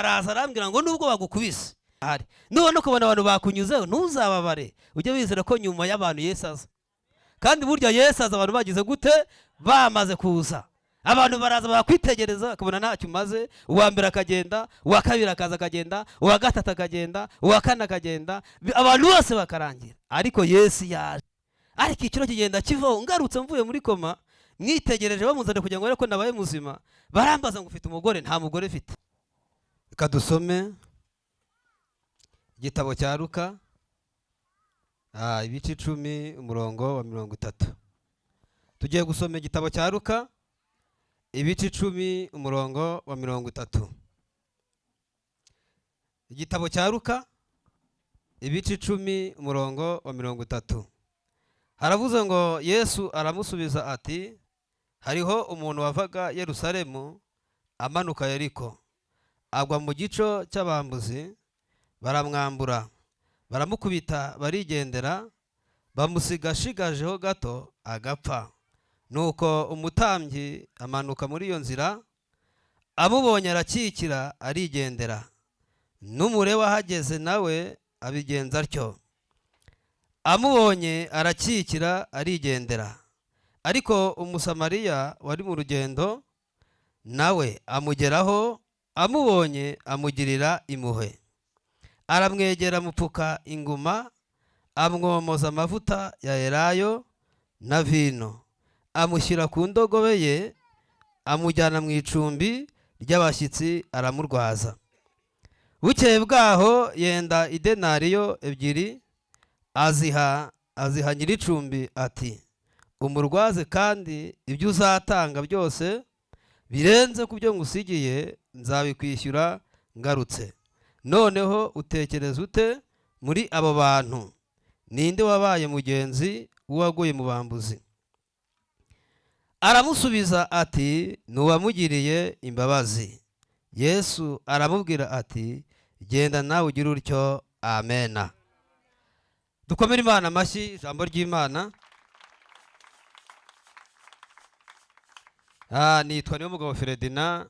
araza arambwira ngo nubwo bagukubise nubona kubona abantu bakunyuzeho ntuzababare, ujye wizera ko nyuma y'abantu Yesu aza. Kandi burya Yesu aza abantu bagize gute? Bamaze kuza. Abantu baraza bakwitegereza bakabona ntacyo umaze, uwa mbere akagenda, uwa kabiri akaza akagenda, uwa gatatu akagenda, uwa kane akagenda, abantu bose bakarangira. Ariko Yesu yaje, ariko ikiro kigenda kivaho. Ngarutse mvuye muri koma, mwitegereje bamuzane kugira ngo ko nabaye muzima, barambaza ngo ufite umugore? Nta mugore mfite. Reka dusome igitabo cya Luka ibice 10 umurongo wa 30. Tugiye gusoma igitabo cya Luka ibice 10 umurongo wa 30. Igitabo cya Luka ibice 10 umurongo wa 30. Haravuze ngo Yesu aramusubiza ati, hariho umuntu wavaga Yerusalemu amanuka Yeriko, agwa mu gico cy'abambuzi, baramwambura, baramukubita, barigendera, bamusigashigajeho gato agapfa. Nuko umutambyi amanuka muri iyo nzira, amubonye arakikira arigendera. N'umure wahageze nawe abigenza atyo, amubonye arakikira arigendera. Ariko umusamariya wari mu rugendo nawe amugeraho, amubonye amugirira impuhwe, aramwegera, amupfuka inguma, amwomoza amavuta ya elayo na vino, amushyira ku ndogobe ye, amujyana mu icumbi ry'abashyitsi, aramurwaza. Bukeye bwaho yenda idenariyo 2, aziha nyir'icumbi ati, umurwaze, kandi ibyo uzatanga byose birenze ku byo ngusigiye nzabikwishyura ngarutse. Noneho utekereza ute muri abo bantu? Ninde wabaye mugenzi w'uwaguye mu bambuzi? Aramusubiza ati, n'uwamugiriye imbabazi. Yesu aramubwira ati, genda nawe ugire utyo. Amena. Dukomere Imana amashyi. Ijambo ry'Imana. Nitwa Niyomugabo Ferdinand,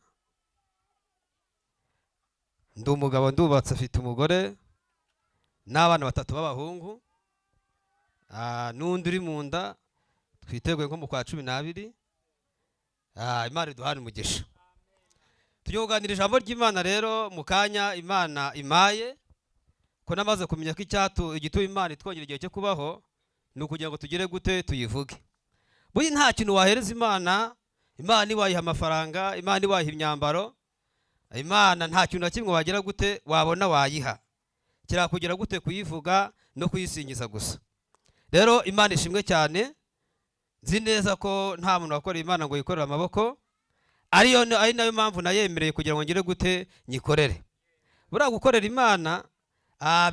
ndi umugabo, ndubatse, afite umugore n'abana 3 b'abahungu, n'undi uri mu nda, twiteguye nko mu kwa 12. Imana iduhane umugisha. Tugiye kuganira ijambo ry'Imana rero mu kanya Imana imaye, ko namaze kumenya ko igituma Imana itwongera igihe cyo kubaho ni ukugira ngo tugire gute tuyivuge. Buri nta kintu wahereza Imana iwayiha amafaranga, Imana iwayiha imyambaro, Imana nta kintu na kimwe wagira gute wabona wayiha, kirakugira gute kuyivuga no kuyisingiza gusa. Rero Imana ishimwe cyane. Nzi neza ko nta muntu wakora Imana ngo yikorere amaboko, ari nayo mpamvu nayemereye kugira ngo ngire gute nyikorere. Buriya gukorera Imana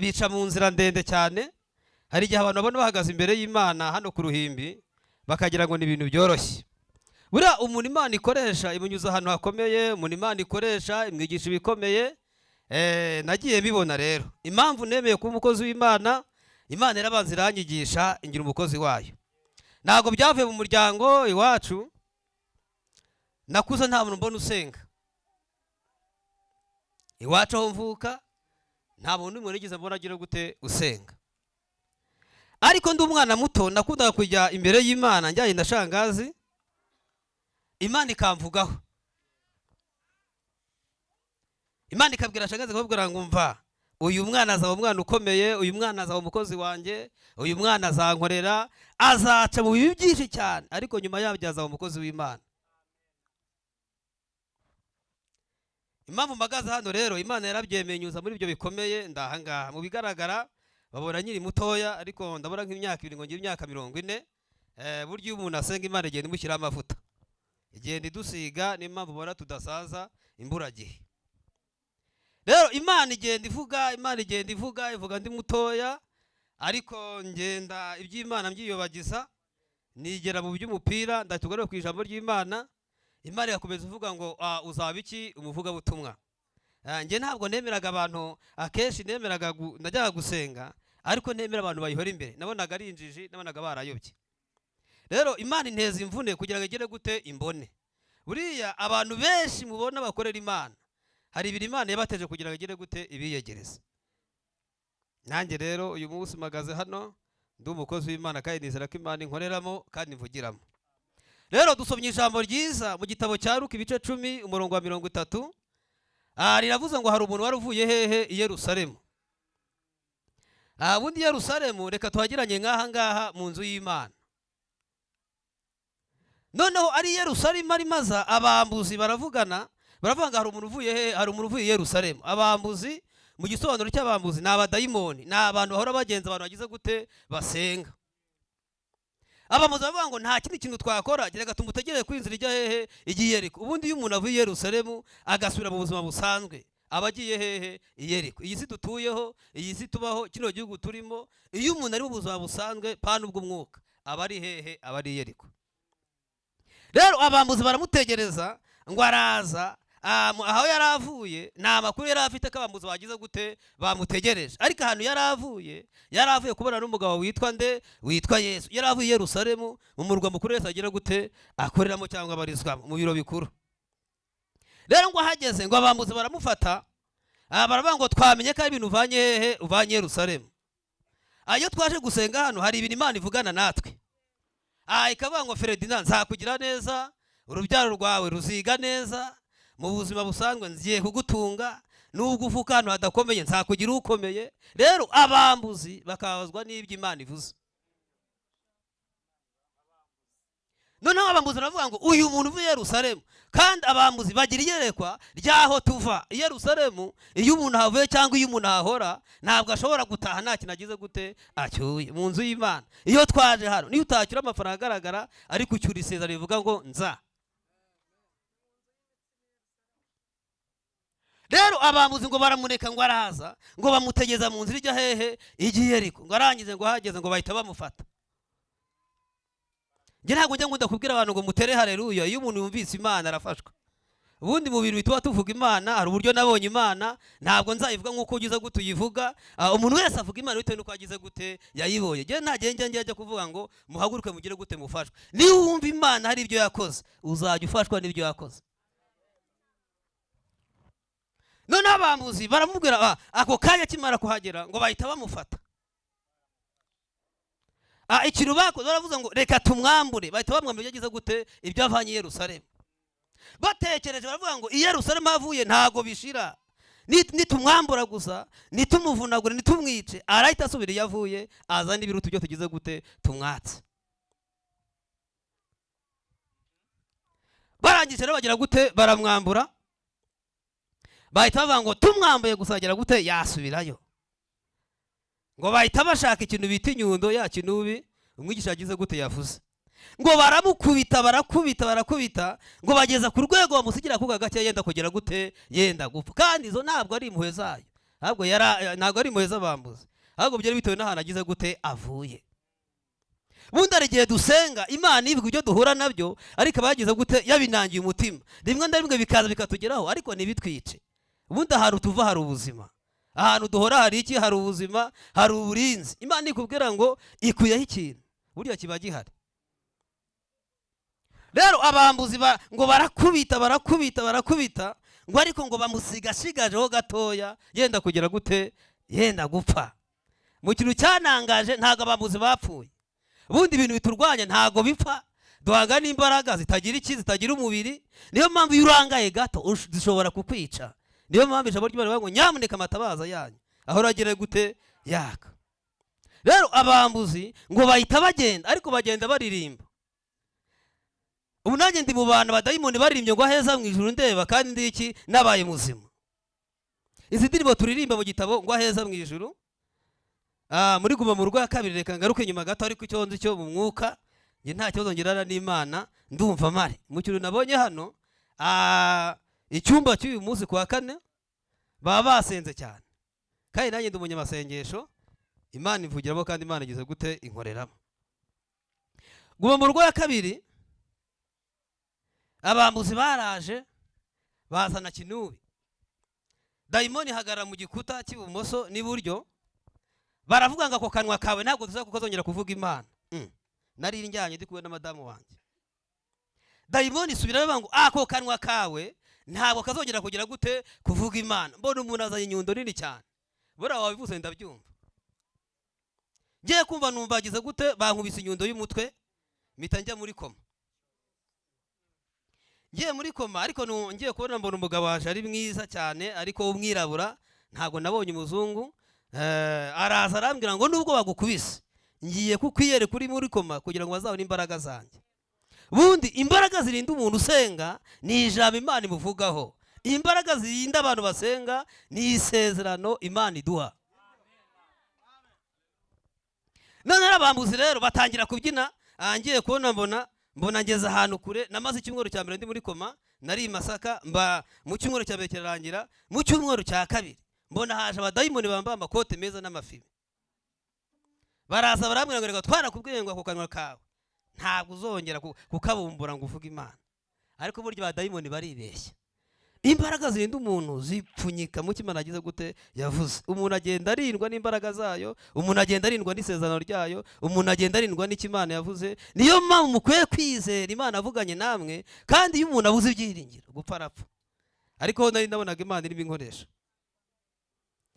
bica mu nzira ndende cyane. Hari igihe abantu babona bahagaze imbere y'Imana hano ku ruhimbi bakagira ngo ni ibintu byoroshye. Buriya umuntu Imana ikoresha imunyuza ahantu hakomeye, umuntu Imana ikoresha imwigisha ibikomeye. Nagiye mbibona rero. Impamvu nemeye kuba umukozi w'Imana, Imana yarabanza iranyigisha ingira umukozi wayo. Ntabwo byavuye mu muryango iwacu, nakuze nta muntu mbona usenga. Iwacu aho mvuka nta muntu n'umwe nigeze mbona agira gute usenga. Ariko ndi umwana muto nakundaga kujya imbere y'Imana njyanye na shangazi, Imana ikamvugaho. Imana ikabwira shangazi ikabwira ngo umva, uyu mwana azaba umwana ukomeye, uyu mwana azaba umukozi wanjye, uyu mwana azankorera, azaca mu bibi byinshi cyane, ariko nyuma yabyo azaba umukozi w'Imana. Impamvu mpagaze hano rero, Imana yarabyemeye nyuza muri ibyo bikomeye ndahangaha. Mu bigaragara babona nyiri mutoya, ariko ndabona nk'imyaka 2 ngo ngire imyaka 40. Buryo umuntu asenga Imana igenda imushyira amavuta, igenda idusiga, niyo mpamvu ubona tudasaza imburagihe. Rero Imana igenda ivuga, Imana igenda ivuga ndi mutoya, ariko ngenda iby'Imana mbyiyobagiza, nigera mu by'umupira, ndatugaruka ku ijambo ry'Imana. Imana yakomeza ivuga ngo uzaba iki? Umuvuga butumwa. Nge ntabwo nemeraga abantu, akenshi nemeraga najyaga gusenga, ariko nemera abantu bayihora imbere. Nabonaga ari injiji, nabonaga barayobye. Rero Imana inteza imvune kugira ngo igere gute imbone. Buriya abantu benshi mubona bakorera Imana, hari ibiri Imana yabateje kugira ngo igire gute ibiyegereza. Nanjye rero uyu munsi mpagaze hano ndi umukozi w'Imana kandi nizera ko Imana inkoreramo kandi mvugiramo. Rero dusomye ijambo ryiza mu gitabo cya Luka ibice 10 umurongo wa 30. Riravuze ngo hari umuntu wari uvuye hehe i Yerusalemu. Bundi Yerusalemu reka tuhagiranye nk'aha ngaha mu nzu y'Imana. Noneho ari Yerusalemu ari maza abambuzi baravugana baravuga hari umuntu uvuye hehe, hari umuntu uvuye i Yerusalemu. Abambuzi mu gisobanuro cy'abambuzi ni abadayimoni, ni abantu bahora bagenza abantu bagize gute basenga. Abambuzi bavuga ngo nta kindi kintu twakora reka tumutegereze ku inzira ijya hehe igiye Yeriko. Ubundi iyo umuntu avuye i Yerusalemu agasubira mu buzima busanzwe abagiye hehe i Yeriko. Iyi si dutuyeho, iyi si tubaho, kino gihugu turimo, iyo umuntu ari mu buzima busanzwe pana ubw'umwuka aba ari hehe, aba ari i Yeriko. Rero abambuzi baramutegereza ngo araza, aho yari avuye nta makuru yari afite ko abambuzi bagize gute bamutegereje. Ariko ahantu yari avuye kubona n'umugabo witwa nde, witwa Yesu. Yari avuye i Yerusalemu mu murwa mukuru wese agira gute akoreramo cyangwa abarizwamo mu biro bikuru. Rero ngo ahageze ngo abambuzi baramufata, baravuga ngo twamenye ko ari ibintu uvanye hehe, uvanye Yerusalemu. Iyo twaje gusenga hano hari ibintu Imana ivugana natwe. Ikavuga ngo Ferdinand nzakugira neza, urubyaro rwawe ruziga neza, mu buzima busanzwe ngiye kugutunga, nubwo uvuka hano hadakomeye nzakugira ukomeye. Rero abambuzi bakabazwa n'ibyo Imana ivuze. Noneho abambuzi baravuga ngo uyu muntu uvuye i Yerusalemu, kandi abambuzi bagira iyerekwa ryaho tuva i Yerusalemu. Iyo umuntu ahavuye cyangwa iyo umuntu ahahora ntabwo ashobora gutaha nta kintu agize gute acyuye mu nzu y'Imana. Iyo twaje hano niyo utacyura amafaranga agaragara ariko ucyura isezerano rivuga ngo nza. Rero abambuzi ngo baramureka ngo araza, ngo bamutegeza mu nzira ijya hehe igiye Yeriko. Ngo arangize ngo ahageze ngo bahita bamufata. Nge ntabwo njya ngunda kubwira abantu ngo mutere haleluya iyo umuntu yumvise Imana arafashwa. Ubundi mu bintu bituma tuvuga Imana hari uburyo nabonye Imana, ntabwo nzayivuga nk'uko ugize gute uyivuga. Umuntu wese avuga Imana bitewe n'uko agize gute yayibonye. Nge nta njya kuvuga ngo muhaguruke mugire gute mufashwe. Niba wumva Imana hari ibyo yakoze uzajya ufashwa n'ibyo yakoze. Noneho abambuzi baramubwira ako kanya kimara kuhagera ngo bahita bamufata. Ikintu bakoze baravuze ngo reka tumwambure, bahita bamwambura yagize gute ibyo avanye i Yerusalemu. Batekereje baravuga ngo i Yerusalemu avuye ntago bishira, nitumwambura gusa nitumuvunagure nitumwice arahita asubira iyo avuye azana ibirutu byo tugize gute tumwatse. Barangije rero bagira gute baramwambura, bahita bavuga ngo tumwambaye gusa agira gute yasubirayo. Ngo bahita bashaka ikintu bita inyundo ya kinubi umwigisha yagize gute yavuze. Ngo baramukubita barakubita ngo bageza ku rwego bamusigira kuga gake yenda kugera gute yenda gupfa. Kandi izo ntabwo ari impuhwe zayo, ntabwo ari impuhwe z'abambuzi, ahubwo byari bitewe n'ahantu agize gute avuye. Bundi ari igihe dusenga Imana ivuga ibyo duhura nabyo ariko abagize gute yabinangiye umutima, rimwe na rimwe bikaza bikatugeraho ariko ntibitwice. Bundi ahantu tuva hari ubuzima, ahantu duhora hari iki, hari ubuzima, hari uburinzi. Imana ikubwira ngo ikuyeho ikintu burya kiba gihari. Rero abambuzi ngo barakubita ngo ariko ngo bamusigashigajeho gatoya yenda kugera gute yenda gupfa. Mu kintu cyanangaje ntago abambuzi bapfuye. Bundi ibintu biturwanya ntago bipfa, duhaga n'imbaraga zitagira iki, zitagira umubiri. Niyo mpamvu iyo urangaye gato zishobora kukwica. Niyo mpamvu ijambo ry'Imana ngo nyamuneka amatabaza yanyu aho ragire gute yaka. Rero abambuzi ngo bahita bagenda ariko bagenda baririmba. Ubu nanjye ndi mu bantu badayimoni baririmbye ngo aheza mu ijuru ndeba kandi ndi iki nabaye muzima. Izi ndirimbo turirimba mu gitabo ngo aheza mu ijuru, muri Guma mu rugo ya kabiri, reka ngaruke nyuma gato ariko icyo nzi cyo mu mwuka nge nta kibazo ngirana n'Imana ndumva mare. Mu kintu nabonye hano icyumba cy'uyu munsi kwa kane baba basenze cyane kandi nanjye ndi umunyamasengesho, Imana ivugiramo kandi Imana igize gute inkoreramo. Guma mu rugo ya kabiri abambuzi baraje bazana kinubi, dayimoni hagarara mu gikuta cy'ibumoso n'iburyo, baravuga ngo ako kanwa kawe ntabwo tuzakuzongera kuvuga Imana. Nari njyanye ndi kumwe na madamu wanjye, dayimoni subira bavuga ngo ako kanwa kawe ntabwo kazongera kugira gute kuvuga Imana. Mbona umuntu azanye inyundo nini cyane, buriya wabivuze ndabyumva. Ngiye kumva numva agize gute bankubise inyundo y'umutwe, mpita njya muri koma. Ngiye muri koma, ariko ngiye kubona mbona umugabo waje ari mwiza cyane, ariko umwirabura, ntabwo nabonye umuzungu. Araza arambwira ngo nubwo bagukubise ngiye kukwiyereka uri muri koma kugira ngo bazabone imbaraga zanjye. Bundi imbaraga zirinda umuntu usenga ni ijambo Imana imuvugaho. Imbaraga zirinda abantu basenga ni isezerano Imana iduha. None abambuzi rero batangira kubyina, ngiye kubona mbona ngeze ahantu kure. Namaze icyumweru cya mbere ndi muri koma, nari Masaka, mba mu cyumweru cya mbere kirarangira. Mu cyumweru cya kabiri mbona haje abadayimoni bambaye amakote meza n'amafibi. Baraza barambwira ngo reka twarakubwiye ngo ako kanwa kawe ntabwo uzongera kukabumbura ngo uvuge Imana. Ariko buryo abadayimoni baribeshya. Imbaraga zirinda umuntu zipfunyika mu Imana agize gute yavuze. Umuntu agenda arindwa n'imbaraga zayo, umuntu agenda arindwa n'isezerano ryayo, umuntu agenda arindwa n'Imana yavuze. Niyo mpamvu mukwiye kwizera Imana avuganye namwe, kandi iyo umuntu abuze ibyiringiro gupfa arapfa. Ariko nari nabonaga Imana irimo inkoresha.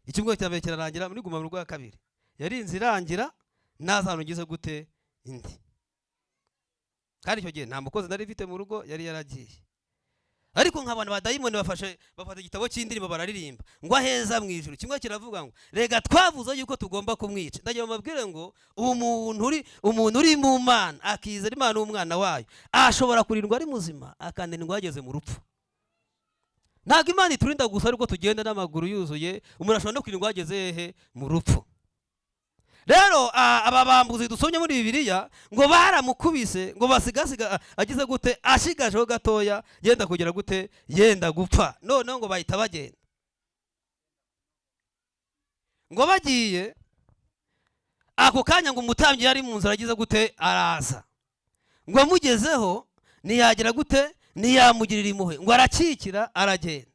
Icyumweru cya mbere kirarangira, muri guma mu rwa kabiri yarinze irangira, nazantu ngize gute indi. Kandi icyo gihe nta mukozi nari mfite mu rugo, yari yaragiye. Ariko nk'abantu badayimoni bafata igitabo cy'indirimbo bararirimba ngo aheza mu ijuru. Kimwe kiravuga ngo rega twavuze yuko tugomba kumwica. Ndagira mabwire ngo umuntu uri mu Mana akizera Imana n'umwana wayo ashobora kurindwa ari muzima, akananirwa yageze mu rupfu. Ntabwo Imana iturinda gusa ariko tugenda n'amaguru yuzuye, umuntu ashobora no kurindwa yageze hehe mu rupfu. Rero aba bambuzi dusomye muri Bibiliya ngo baramukubise ngo basigasiga agize gute ashigajeho gatoya yenda kugira gute yenda gupfa. Noneho ngo bahita bagenda. Ngo bagiye ako kanya ngo umutambyi yari mu nzira agize gute araza. Ngo amugezeho niyagira gute niyamugirira impuhwe, ngo arakikira aragenda.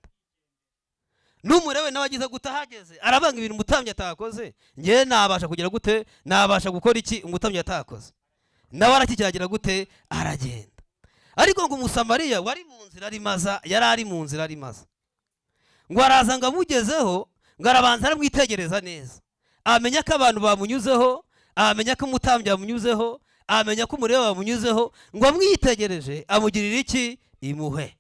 Numurewe nawe agize gute ahageze arabanga ibintu umutambyi atakoze, ngiye nabasha kugira gute nabasha gukora iki umutambyi atakoze. Nawe arakikiragira gute aragenda. Ariko ngo umusamariya wari mu nzira arimaza, yari ari mu nzira arimaza, ngo araza ngo amugezeho, ngo arabanza aramwitegereza neza, amenya ko abantu bamunyuzeho, amenya ko umutambyi bamunyuzeho, amenya ko umureba bamunyuzeho, ngo amwitegereje amugirira iki impuhwe.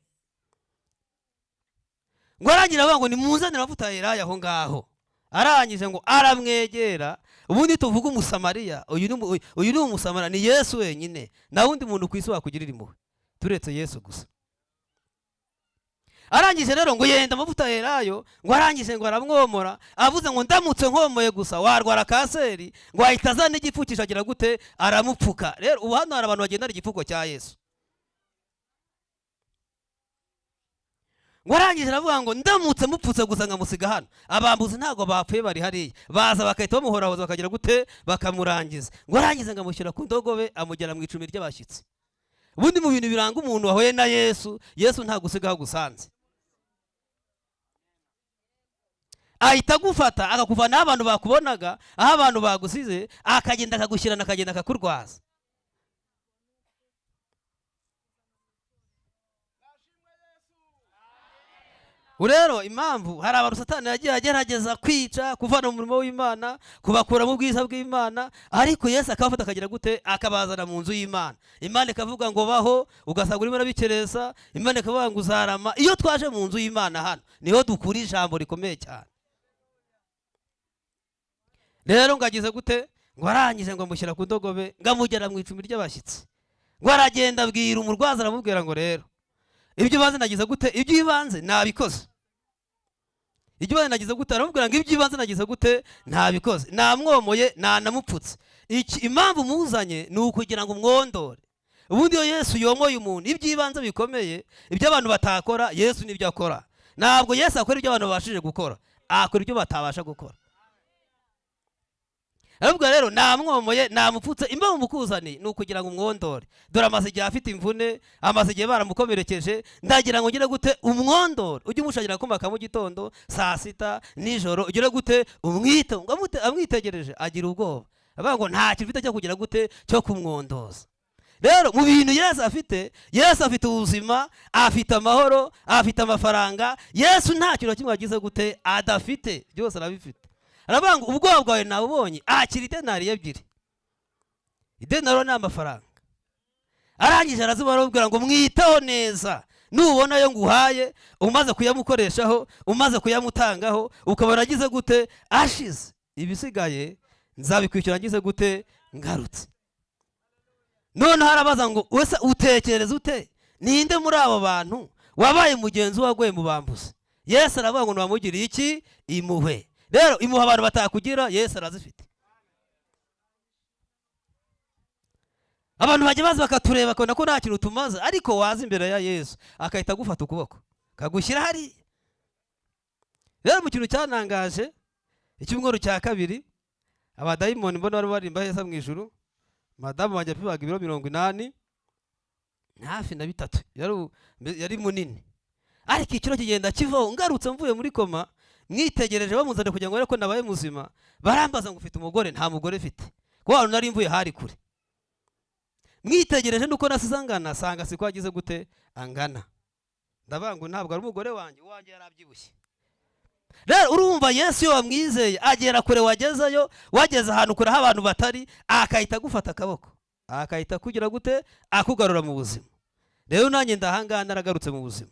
Ngo arangira avuga ngo nimuzanire amavuta Elayo aho ngaho. Arangije ngo aramwegera. Ubundi tuvuga umusamariya, uyu ni umusamariya, ni Yesu wenyine. Na wundi muntu ku isi wakugirira impuhwe turetse Yesu gusa. Arangije rero ngo yenda amavuta Elayo, ngo arangije ngo aramwomora, avuze ngo ndamutse nkomoye gusa warwara kanseri, ngo ahita azana igipfukisha agira gute aramupfuka. Rero ubu hano hari abantu bagendana igipfuko cya Yesu. Ngo arangije aravuga ngo ndamutse mupfutse gusa nkamusiga hano. Abambuzi ntago bapfuye bari hariya, baza bakahita bamuhorahoza bakagira gute bakamurangiza. Ngo arangize ngo amushyira ku ndogobe amugera mu icumi ry'abashyitsi. Ubundi mu bintu biranga umuntu wahuye na Yesu, Yesu nta gusigaho gusanze. Ahita gufata akakuvana aho abantu bakubonaga, aho abantu bagusize, akagenda akagushyirana akagenda akakurwaza. Urero impamvu hari abantu Satani yagiye agerageza kwica, kuvana mu murimo w'Imana, kubakura mu bwiza bw'Imana, ariko Yesu akabafata akagira gute akabazana mu nzu y'Imana. Imana ikavuga ngo baho, ugasanga urimo urabikereza. Imana ikavuga ngo uzarama. Iyo twaje mu nzu y'Imana hano niho dukura ijambo rikomeye cyane. Rero ngagize gute ngo arangije ngo amushyira ku ndogobe, ngamugera mu icumi ry'abashyitsi. Ngo aragenda abwira umurwaza, aramubwira ngo rero ibyo ibanze nagize gute, ibyo ibanze nabikoze. Ibyo ibanze nagize gute, aramubwira ngo ibyo ibanze nagize gute nabikoze, namwomoye nanamupfutse. Impamvu muzanye ni ukugira ngo umwondore. Ubundi iyo Yesu yomoye umuntu ibyo ibanze bikomeye, ibyo abantu batakora Yesu nibyo akora. Ntabwo Yesu akora ibyo abantu babashije gukora, akora ibyo batabasha gukora. Arabwo rero namwomoye namupfutse, impamvu mukuzani ni ukugira ngo umwondore. Dore amaze igihe afite imvune, amaze igihe baramukomerekeje, ndagira ngo ngire gute umwondore. Ujye umushakira kumaka mu gitondo, saa sita, nijoro, ugire gute umwite, amwitegereje agira ubwoba. Avuga ngo nta kintu ufite cyo kugira gute cyo kumwondoza. rero mu bintu Yesu afite ubuzima, afite amahoro, afite amafaranga. Yesu nta kintu kimwe agize gute adafite, byose arabifite. Aravuga ngo ubwoba bwawe nabubonye, akira idenari ebyiri. Idenari ni amafaranga. Arangije arazibabwira ngo mwiteho neza, nubona yo nguhaye umaze kuyamukoreshaho, umaze kuyamutangaho, ukabona agize gute ashize, ibisigaye nzabikwishyura ngize gute ngarutse. None harabaza ngo wese utekereza ute, ninde muri abo bantu wabaye mugenzi waguye mu bambuzi? Yesu aravuga ngo ntiwamugiriye iki? Impuhwe. Rero impuhwe abantu batakugira, Yesu arazifite. Abantu bajya baza bakatureba bakabona ko nta kintu tumaze, ariko waza imbere ya Yesu akahita agufata ukuboko kagushyira hari. Rero mu kintu cyanangaje, icyumweru cya kabiri abadayimoni mbona bari barimba heza mu ijuru, madamu wanjye apimaga ibiro 80 hafi na 3, yari munini, ariko ikiro kigenda kivaho. Ngarutse mvuye muri koma, mwitegereje bamuzanye kugira ngo ariko nabaye muzima, barambaza ngo ufite umugore? Nta mugore mfite, kuko nari mvuye hari kure. Mwitegereje nuko nasizangana, sanga siko agize gute angana. Ndavuga ngo ntabwo ari umugore wanjye yarabyibushye. Rero urumva Yesu yo wamwizeye agera kure, wagezayo, wageze ahantu kure aho abantu batari, akahita agufata akaboko, akahita kugira gute akugarura mu buzima. Rero nanjye ndahangana naragarutse mu buzima.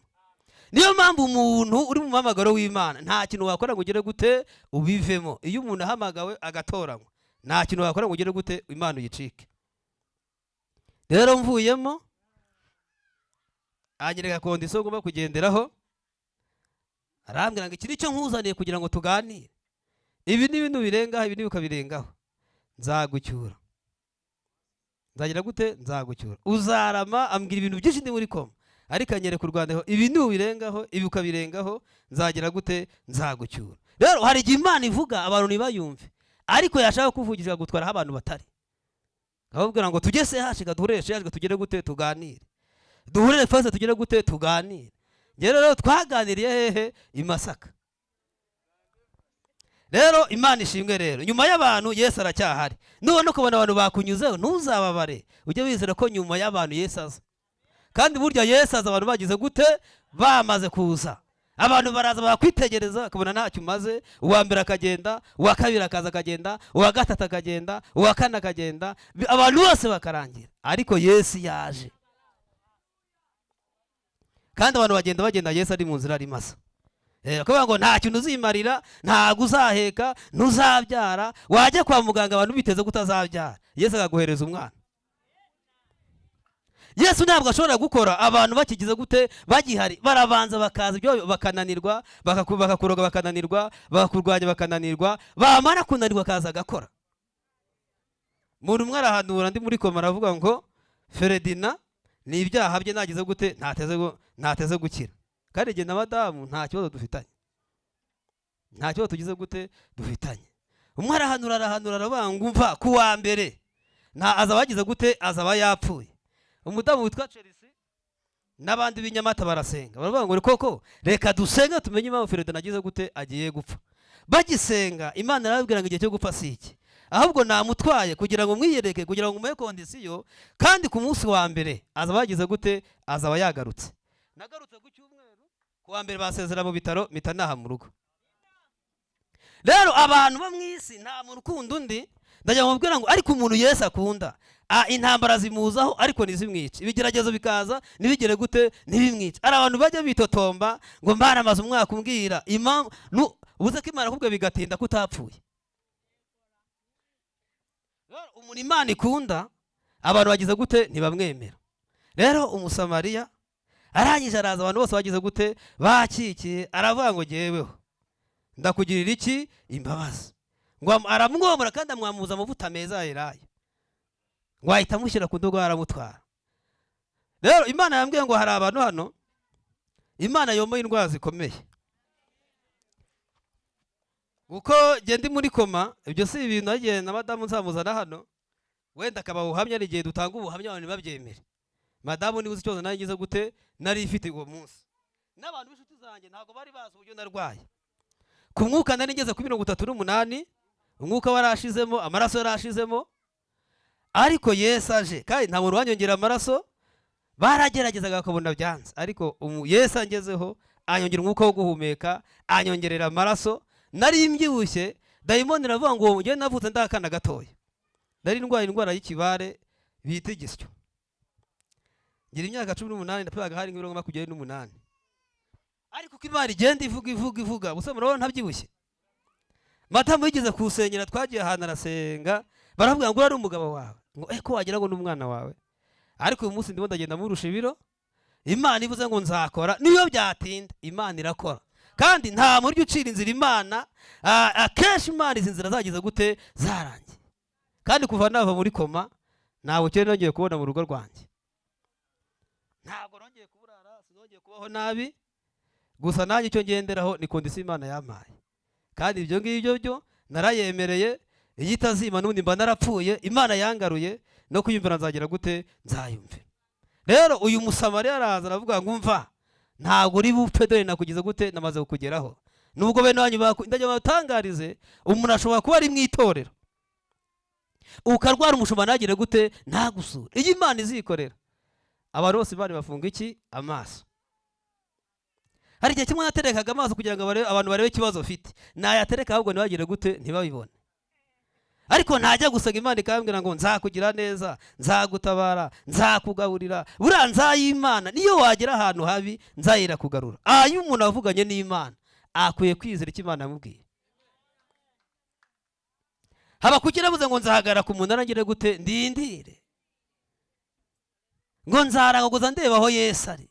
Niyo mpamvu umuntu uri mu mamagaro w'Imana nta kintu wakora ngo ugire gute ubivemo. Iyo umuntu ahamagawe agatoranywa, nta kintu wakora ngo ugire gute Imana uyicike. Rero mvuyemo anyereka kondisiyo ngomba kugenderaho, arambwira ngo iki nicyo nkuzaniye kugira ngo tuganire, ibi n'ibintu birengaho, ibi n'ukabirengaho, nzagucyura. Nzagira gute? Nzagucyura. Uzarama. Ambwira ibintu byinshi ndi muri koma, ariko anyereka u Rwanda, ibi n'ubirengaho, ibi ukabirengaho, nzagira gute? Nzagucyura. Rero hari igihe Imana ivuga abantu ntibayumve, ariko yashaka kuvugisha gutwara abantu batari. Ababwira ngo tujye se hashiga duhureshe yaje tugere gute tuganire, duhurire fase tugere gute tuganire. Rero twaganiriye hehe? I Masaka. Rero Imana ishimwe. Rero nyuma y'abantu Yesu aracyahari. Nubona kubona abantu bakunyuzeho ntuzababare, ujye wizera ko nyuma y'abantu Yesu aza. Kandi burya Yesu aza abantu bagize gute bamaze kuza. Abantu baraza bakwitegereza bakabona ntacyo umaze, uwa mbere akagenda, uwa kabiri akaza akagenda, uwa gatatu akagenda, uwa kane akagenda, abantu bose bakarangira. Ariko Yesu yaje, kandi abantu bagenda Yesu ari mu nzira ari masa. Kuvuga ngo nta kintu uzimarira, ntago uzaheka, ntuzabyara, wajya kwa muganga abantu biteze kutazabyara, Yesu akaguhereza umwana. Yesu ntabwo ashobora gukora abantu bakigize gute bagihari, barabanza bakaza ibyo bakananirwa, bakakuroga bakananirwa, bakakurwanya bakananirwa, bamara kunanirwa akaza agakora. Umuntu umwe arahanura ndi muri koma aravuga ngo Feredina ni ibyaha bye nagize gute ntateze gukira. Kandi jye na madamu nta kibazo dufitanye, nta kibazo tugize gute dufitanye. Umwe arahanura aravuga ngo umva kuwa mbere azaba yagize gute azaba yapfuye. Umudamu witwa Chelsea n'abandi b'inyamata barasenga, baravuga ngo koko reka dusenga tumenye impamvu Feredina agize gute agiye gupfa. Bagisenga Imana arababwira ngo igihe cyo gupfa si iki, ahubwo namutwaye kugira ngo mwiyereke, kugira ngo umuhe kondisiyo, kandi ku munsi wa mbere azaba yagize gute azaba yagarutse. Nagarutse ku cyumweru, ku wa mbere basezera mu bitaro, mpita naha mu rugo. Rero abantu bo mu isi nta muntu ukunda undi, ndajya mubwira ngo ariko umuntu Yesu akunda, intambara zimuzaho ariko ntizimwice, ibigeragezo bikaza ntibigere gute ntibimwice. Ari abantu bajya bitotomba ngo mbana amaze umwaka umbwira impamvu ubuze ko Imana kubwe bigatinda kutapfuye. Umuntu Imana ikunda abantu bagize gute ntibamwemera. Rero umusamariya arangije araza, abantu bose bagize gute bakikiye, aravuga ngo jyeweho ndakugirira iki imbabazi, ngo aramwomora kandi amwamuza amavuta meza yeraye, ngo ahita amushyira ku ndogo aramutwara. Rero Imana yambwiye ngo hari abantu hano Imana yomoye indwara zikomeye, kuko jye ndi muri koma. Ibyo si ibintu nagiye na madamu nzamuzana hano, wenda akaba ubuhamya, n'igihe dutanga ubuhamya abantu babyemere. Madamu niba uzi ikibazo nari ngize gute nari ifite uwo munsi, n'abantu b'inshuti zanjye ntabwo bari bazi uburyo narwaye. Ku mwuka nari ngeze ku 38, umwuka warashizemo, amaraso yarashizemo, ariko Yesu aje kandi nta muntu wanyongera amaraso, barageragezaga bakabona byanze, ariko Yesu angezeho anyongera umwuka wo guhumeka, anyongerera amaraso, nari mbyibushye, dayimoni iravuga ngo njye navutse ndakana gatoya, nari ndwaye indwara y'ikibare bita igisyo, ngira imyaka 18, ndapibaga hari nk'ibiro 28, ariko uko Imana igenda ivuga gusa murabona ntabyibushye. Matamu yigeze kusengera, twagiye ahantu arasenga, baravuga ngo ari umugabo wawe, ngo ko wagira ngo n'umwana wawe, ariko uyu munsi ndimo ndagenda murusha ibiro. Imana ivuze ngo nzakora, niyo byatinda Imana irakora, kandi nta muryo ucira inzira Imana. Akenshi Imana izi nzira zagize gute, zarangiye. Kandi kuva nava muri koma ntabwo cyane nongeye kubona mu rugo rwanjye, ntabwo nongeye kuburara, sinongeye kubaho nabi, gusa nanjye icyo ngenderaho ni kondisiyo Imana yampaye, kandi ibyo ngibyo byo narayemereye. Iyo itazima n'ubundi mba narapfuye, Imana yangaruye, no kuyumvira nzagira gute, nzayumve. Rero uyu Musamariya araza aravuga ngo umva, ntabwo uri bupfe, dore nakugize gute, namaze kukugeraho. Nubwo bene wanyu ndajya batangarize, umuntu ashobora kuba ari mu itorero ukarwara umushumba ntagire gute, ntagusure. Iyo Imana izikorera, abantu bose bari bafunga iki, amaso. Hari igihe kimwe naterekaga amaso kugira ngo abantu barebe ikibazo ufite, nayatereka ahubwo ntibagire gute, ntibabibone. Ariko ntajya gusanga Imana ikambwira ngo nzakugira neza, nzagutabara, nzakugaburira, buriya nzayimana, niyo wagera ahantu habi nzayira kugarura. Iyo umuntu avuganye n'Imana akwiye kwizera icyo Imana yamubwiye. Haba kugira buze ngo nzahagara ku muntu arangire gute, ndindire ngo nzarangaguza ndeba aho Yesu ari,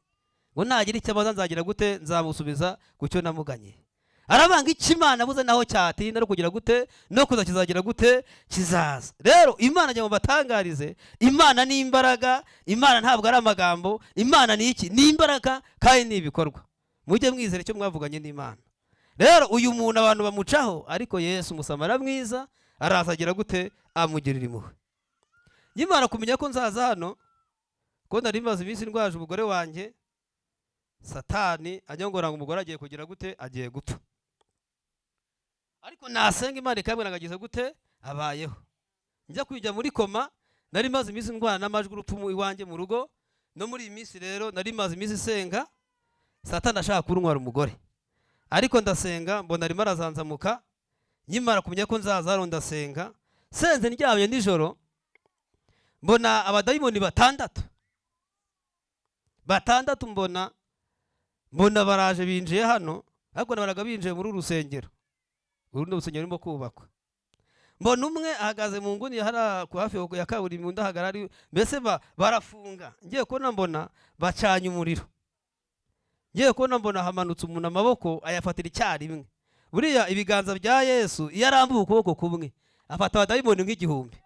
ngo nagira icyo abaza nzagira gute, nzamusubiza ku cyo namuganye. Arabanga icyo Imana abuze naho cyatinda no kugira gute, no kuza kizagira gute, kizaza. Rero Imana njye mubatangarize, Imana ni imbaraga, Imana ntabwo ari amagambo, Imana ni iki, ni imbaraga kandi ni ibikorwa. Mujye mwizera icyo mwavuganye n'Imana. Rero uyu muntu abantu bamucaho, ariko Yesu Umusamariya mwiza araza agira gute, amugirira impuhwe. Nyimara kumenya ko nzaza hano, ko nari maze iminsi ndwaje umugore wanjye, Satani anyongora ngo umugore agiye kugira gute, agiye gupfa. Ariko nasenga Imana ikambwira ngo agize gute, abayeho. Njya kwijya muri koma, nari maze iminsi ndwara n'amajwi urupfu iwanjye mu rugo, no muri iyi minsi rero nari maze iminsi senga, Satani ashaka kuntwara umugore. Ariko ndasenga mbona arimo arazanzamuka, nyimara kumenya ko nzaza hano ndasenga, senze ndyamye nijoro, mbona abadayimoni batandatu mbona baraje binjiye hano, ariko nabaraga binjiye muri urusengero. Urundi rusengero rurimo kubakwa. Mbona umwe ahagaze mu nguni ku hafi ya kaburimbo, ndahagarara, mbese barafunga. Ngiye kubona mbona bacanye umuriro. Ngiye kubona mbona hamanutse umuntu amaboko ayafatira icyarimwe. Buriya ibiganza bya Yesu iyo arambuye ukuboko kumwe afata abadayimoni nk'igihumbi.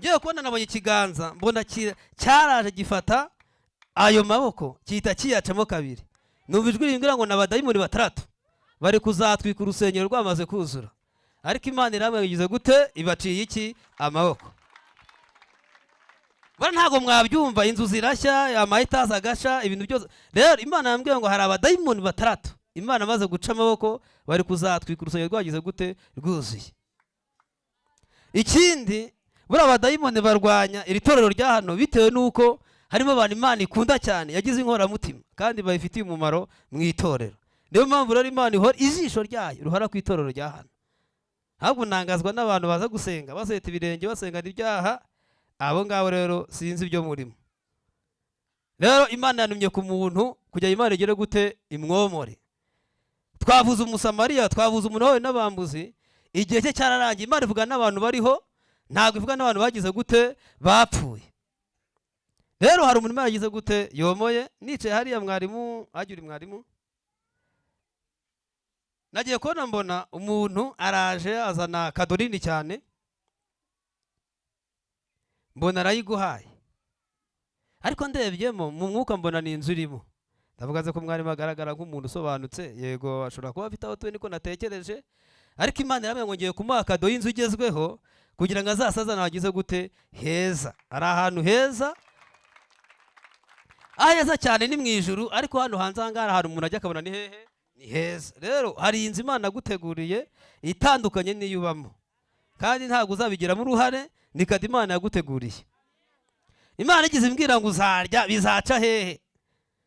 Ngiye kubona nabonye ikiganza, mbona cyaraje gifata ayo maboko cyita kiyacamo kabiri. Numva ijwi rimbwira ngo n'abadayimoni 3 bari kuzatwika urusengero rwamaze kuzura. Ariko Imana iramwigize gute, ibaciye iki, amaboko. Bara ntago mwabyumva, inzu zirashya, amahitaza agasha, ibintu byose. Rero Imana yambwiye ngo hari abadayimoni 3 Imana amaze guca amaboko, bari kuzatwika urusengero rwagize gute, rwuzuye. Ikindi, buriya abadayimoni barwanya iri torero rya hano bitewe nuko harimo abantu Imana ikunda cyane, yagize inkoramutima kandi bayifitiye umumaro mu itorero. Niyo mpamvu rero Imana ihora ijisho ryayo ruhora ku itorero rya hano. Ahubwo nangazwa n'abantu baza gusenga baseta ibirenge basenga ibyaha, abo ngabo rero sinzi ibyo murimo. Rero Imana yanumye ku muntu kujya Imana igere gute, imwomore. Twavuze Umusamariya, twavuze umuntu wawe n'abambuzi, igihe cye cyararangiye. Imana ivuga n'abantu bariho, ntabwo ivuga n'abantu bagize gute, bapfuye. Rero hari umuntu yagize gute, yomoye. Nicaye hariya mwarimu, agira mwarimu, nagiye kubona mbona umuntu araje azana kadorini cyane, mbona arayiguhaye, ariko ndebyemo mu mwuka mbona ni inzu irimo. Ndavuga ko mwarimu agaragara nk'umuntu usobanutse, yego ashobora kuba afite aho tuwe, niko natekereje. Ariko Imana iramye ngo ngiye kumuha kado y'inzu igezweho kugira ngo azasazana wagize gute, heza. Ari ahantu heza, aheza cyane ni mu ijuru, ariko hano hanze hangara hari umuntu ajya akabona ni hehe, ni heza. Rero hari inzu Imana guteguriye itandukanye n'iyubamo. kandi ntabwo uzabigiramo uruhare, ni kado Imana yaguteguriye. Imana igize imbwira ngo uzarya, bizaca hehe?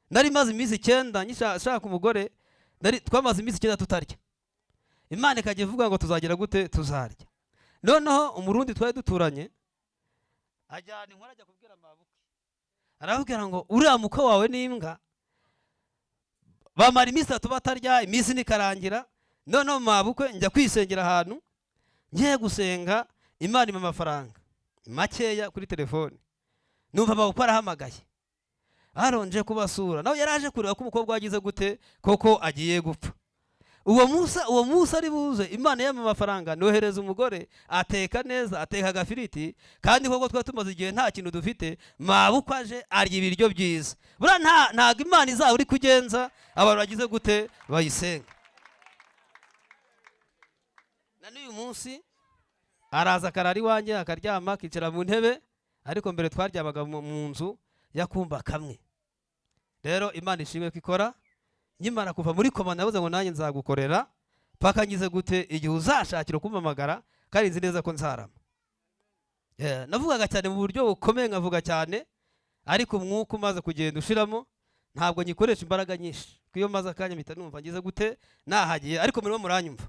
Nari maze iminsi 9 nshaka umugore, twamaze iminsi 9 tutarya. Imana ikajya ivuga ngo tuzagira gute? Tuzarya. Noneho umurundi twari duturanye ajyana inkora ajya kubwira mabukwe, aravugira ngo uriya muko wawe n'imbwa bamara iminsi 3 batarya, iminsi nikarangira. Noneho mabukwe njya kwisengera ahantu, ngiye gusenga, Imana impa amafaranga makeya kuri telefone, numva mabukwe arahamagaye, aronje kubasura. Nawe yaraje kureba ko umukobwa wagize gute, koko agiye gupfa. Uwo Musa ari buze, Imana yampa amafaranga, nohereza umugore ateka neza, ateka agafiriti, kandi koko twa tumaze igihe nta kintu dufite, mabukwe aje arya ibiryo byiza. Bura ntago Imana izaba uri kugenza abantu bagize gute, bayisenga. Na n'uyu munsi araza akarara iwanjye, akaryama, akicara mu ntebe, ariko mbere twaryabaga mu nzu yakumba kamwe. Rero Imana ishimwe ko ikora. Nyimara kuva muri koma nabuze ngo nanjye nzagukorera paka ngize gute, igihe uzashakira kumpamagara, kandi nzi neza ko nzarama. Navugaga cyane mu buryo bukomeye, nkavuga cyane, ariko umwuka umaze kugenda ushiramo, ntabwo nyikoresha imbaraga nyinshi. Kuyo maze akanya mpita numva ngize gute, nahagiye, ariko murimo muranyumva.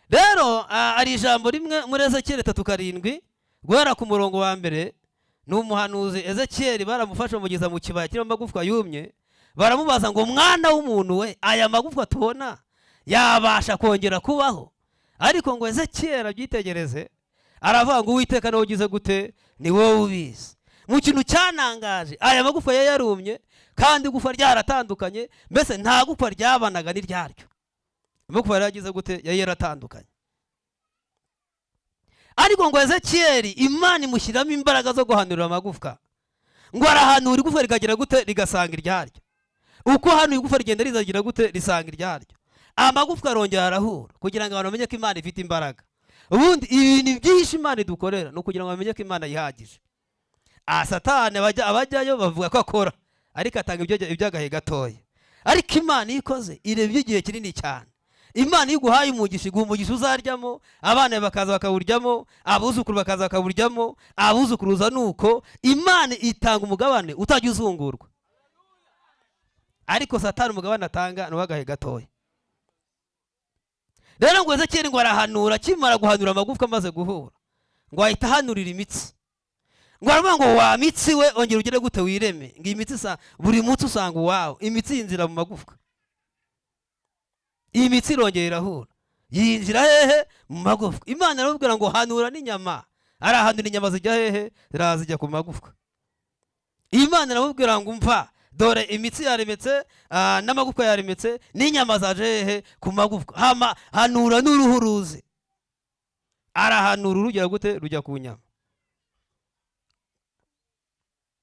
Rero ari ijambo rimwe muri Ezekiel 3:7 guhera ku murongo wa mbere. Ni umuhanuzi Ezekiel, baramufasha mugeza mu kibaya kirimo amagufwa yumye, baramubaza ngo mwana w'umuntu we, aya magufwa tubona yabasha kongera kubaho? Ariko ngo Ezekiel abyitegereze, aravuga ngo Uwiteka nawe ugize gute, ni wowe ubizi. Mu kintu cyanangaje, aya magufwa yarumye, kandi gufa ryaratandukanye, mbese nta gupfa ryabanaga n'iryaryo. Amagufwa yaragize gute, yaratandukanye. Ariko ngo Ezekiel Imana imushyiramo imbaraga zo guhanurira amagufwa, ngo arahanura igufwa rikagira gute, rigasanga iryaryo. Uko hano igufwa rigenda rizagira gute, risanga iryaryo. Amagufwa arongera arahura, kugira ngo abantu bamenye ko Imana ifite imbaraga. Ubundi ibintu byinshi Imana idukorera no kugira ngo bamenye ko Imana yihagije. Satani abajyayo bavuga ko akora, ariko atanga iby'agahe gatoya. Ariko Imana ikoze irebye igihe kinini cyane. Imana iguhaye umugisha, iguha umugisha uzaryamo, abana bakaza bakawuryamo, abuzukuru bakaza bakawuryamo, abuzukuruza nuko. Imana itanga umugabane utajya uzungurwa. Ariko Satani umugabane atanga ni w'agahe gatoya. Rero ngo Ezekiel ngo arahanura, kimara guhanura amagufwa amaze guhura, ngo ahita ahanurira imitsi. Ngo aravuga ngo wa mitsi we, ongera ugire gute wireme. Ngo imitsi buri munsi usanga uwawe, imitsi yinjira mu magufwa. Iyi mitsi irongera irahura, yinjira hehe? Mu magufwa. Imana arababwira ngo hanura n'inyama. Arahanura inyama zijya hehe? Zirazijya ku magufwa. Imana arababwira ngo umva, dore imitsi yaremetse, n'amagufwa yaremetse, n'inyama zaje hehe? Ku magufwa. Hanura n'uruhu ruze. Arahanura urugera gute? Rujya ku nyama.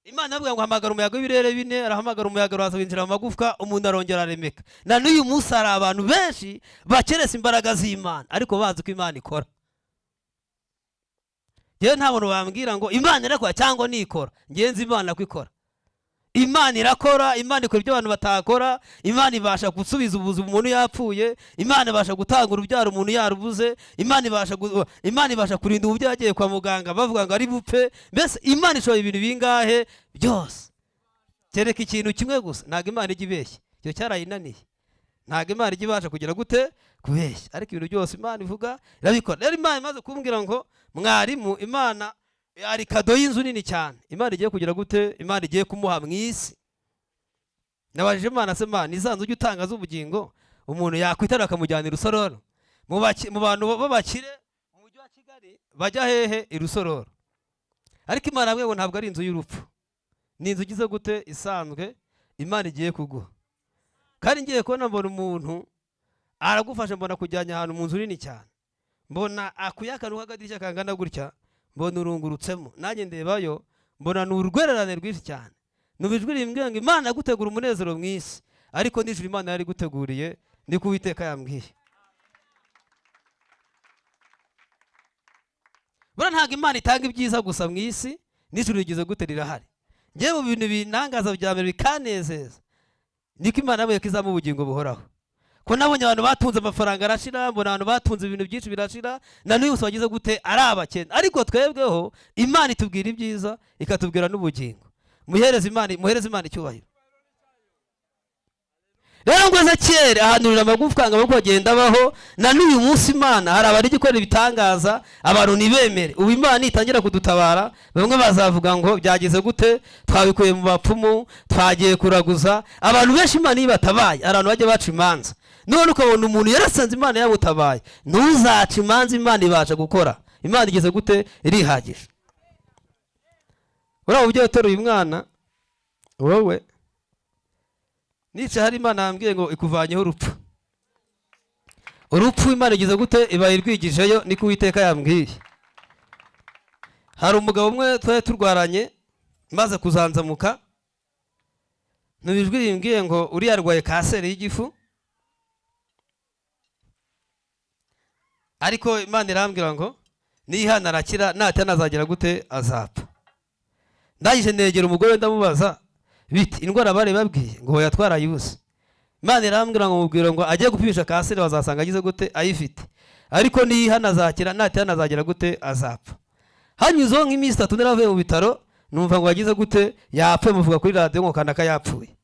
Imana avuga ngo hamagara umuyaga w'ibirere bine, arahamagara umuyaga uraza winjira mu magufwa, umuntu arongera aremeka. Na n'uyu munsi hari abantu benshi bakeresa imbaraga z'Imana, ariko bazi ko Imana ikora. Ngewe nta muntu bambwira ngo Imana irakora cyangwa ntikora. Ngewe nzi Imana ko ikora. Imana irakora, Imana ikora ibyo abantu batakora. Imana ibasha gusubiza ubuzima umuntu yapfuye, Imana ibasha gutanga urubyaro umuntu yarubuze, Imana ibasha kurinda umubyeyi yagiye kwa muganga bavuga ngo ari bupfe. Mbese Imana ishoboye ibintu bingahe byose. Kereka ikintu kimwe gusa, ntago Imana ijya ibeshya, icyo cyarayinaniye. Ntago Imana ijya ibasha kugira gute, kubeshya. Ariko ibintu byose Imana ivuga irabikora. Rero Imana imaze kumbwira ngo mwarimu, Imana ari kado y'inzu nini cyane Imana igiye kugira gute, Imana igiye kumuha mu isi. Nabajije Imana se, Imana izanze ujye utanga z'ubugingo, umuntu yakwitara akamujyana i Rusororo? Mu bantu b'abakire mu mujyi wa Kigali bajya hehe? I Rusororo. Ariko Imana amwe ngo ntabwo ari inzu y'urupfu, ni inzu igize gute, isanzwe Imana igiye kuguha. Kandi ngiye kubona mbona umuntu aragufasha, mbona kujyanya ahantu mu nzu nini cyane, mbona akuyakanu k'akadirishya kangana gutya, mbona urungurutsemo. Nanjye ndebayo mbona ni urwererane rwinshi cyane, nubijwi rimbwira ngo Imana yagutegura umunezero mu isi, ariko n'ijuru Imana yari guteguriye, niko Uwiteka yambwiye. Bura ntabwo Imana itanga ibyiza gusa mu isi, n'ijuru rigize gute, rirahari. Ngewe mu bintu binangaza bya mbere bikanezeza, niko Imana yabwiye ko izampa ubugingo buhoraho. ko nabonye abantu batunze amafaranga arashira, mbona abantu batunze ibintu byinshi birashira, na n'uyu munsi wagize gute ari abakene. Ariko twebweho Imana itubwira ibyiza, ikatubwira n'ubugingo. Muhereze Imana icyubahiro. Rero ngo Ezekiyeli ahanurira amagufwa ngo amagufwa agenda abaho, na n'uyu munsi Imana hari abari gukora ibitangaza, abantu ntibemere. Ubu Imana itangira kudutabara, bamwe bazavuga ngo byagize gute, twabikuye mu bapfumu, twagiye kuraguza. Abantu benshi Imana ibatabaye, abantu bajya baca imanza. None ukabona umuntu yarasanze Imana yamutabaye, ntuzaca imanza Imana ibasha gukora. Imana igeze gute, irihagije. Uriya mubyeyi uteruye umwana, wowe nice hari Imana yambwiye ngo ikuvanyeho urupfu Imana igeze gute, ibaye irwigijeyo, niko Uwiteka yambwiye. Hari umugabo umwe twari turwaranye, maze kuzanzamuka, ntibijwi rimbwiye ngo uriya arwaye kanseri y'igifu, ariko Imana irambwira ngo nihana arakira, natana azagira gute, azapfa. Ndangije negera umugore ndamubaza, biti indwara bari babwiye ngo yatwarayibuze. Imana irambwira ngo mubwira ngo ajye gupimisha kanseri bazasanga agize gute, ayifite. Ariko nihana azakira, natana azagira gute, azapfa. Hanyuzeho nk'iminsi 3 naravuye mu bitaro, numva ngo yagize gute, yapfuye, muvuga kuri radio ngo kandaka yapfuye.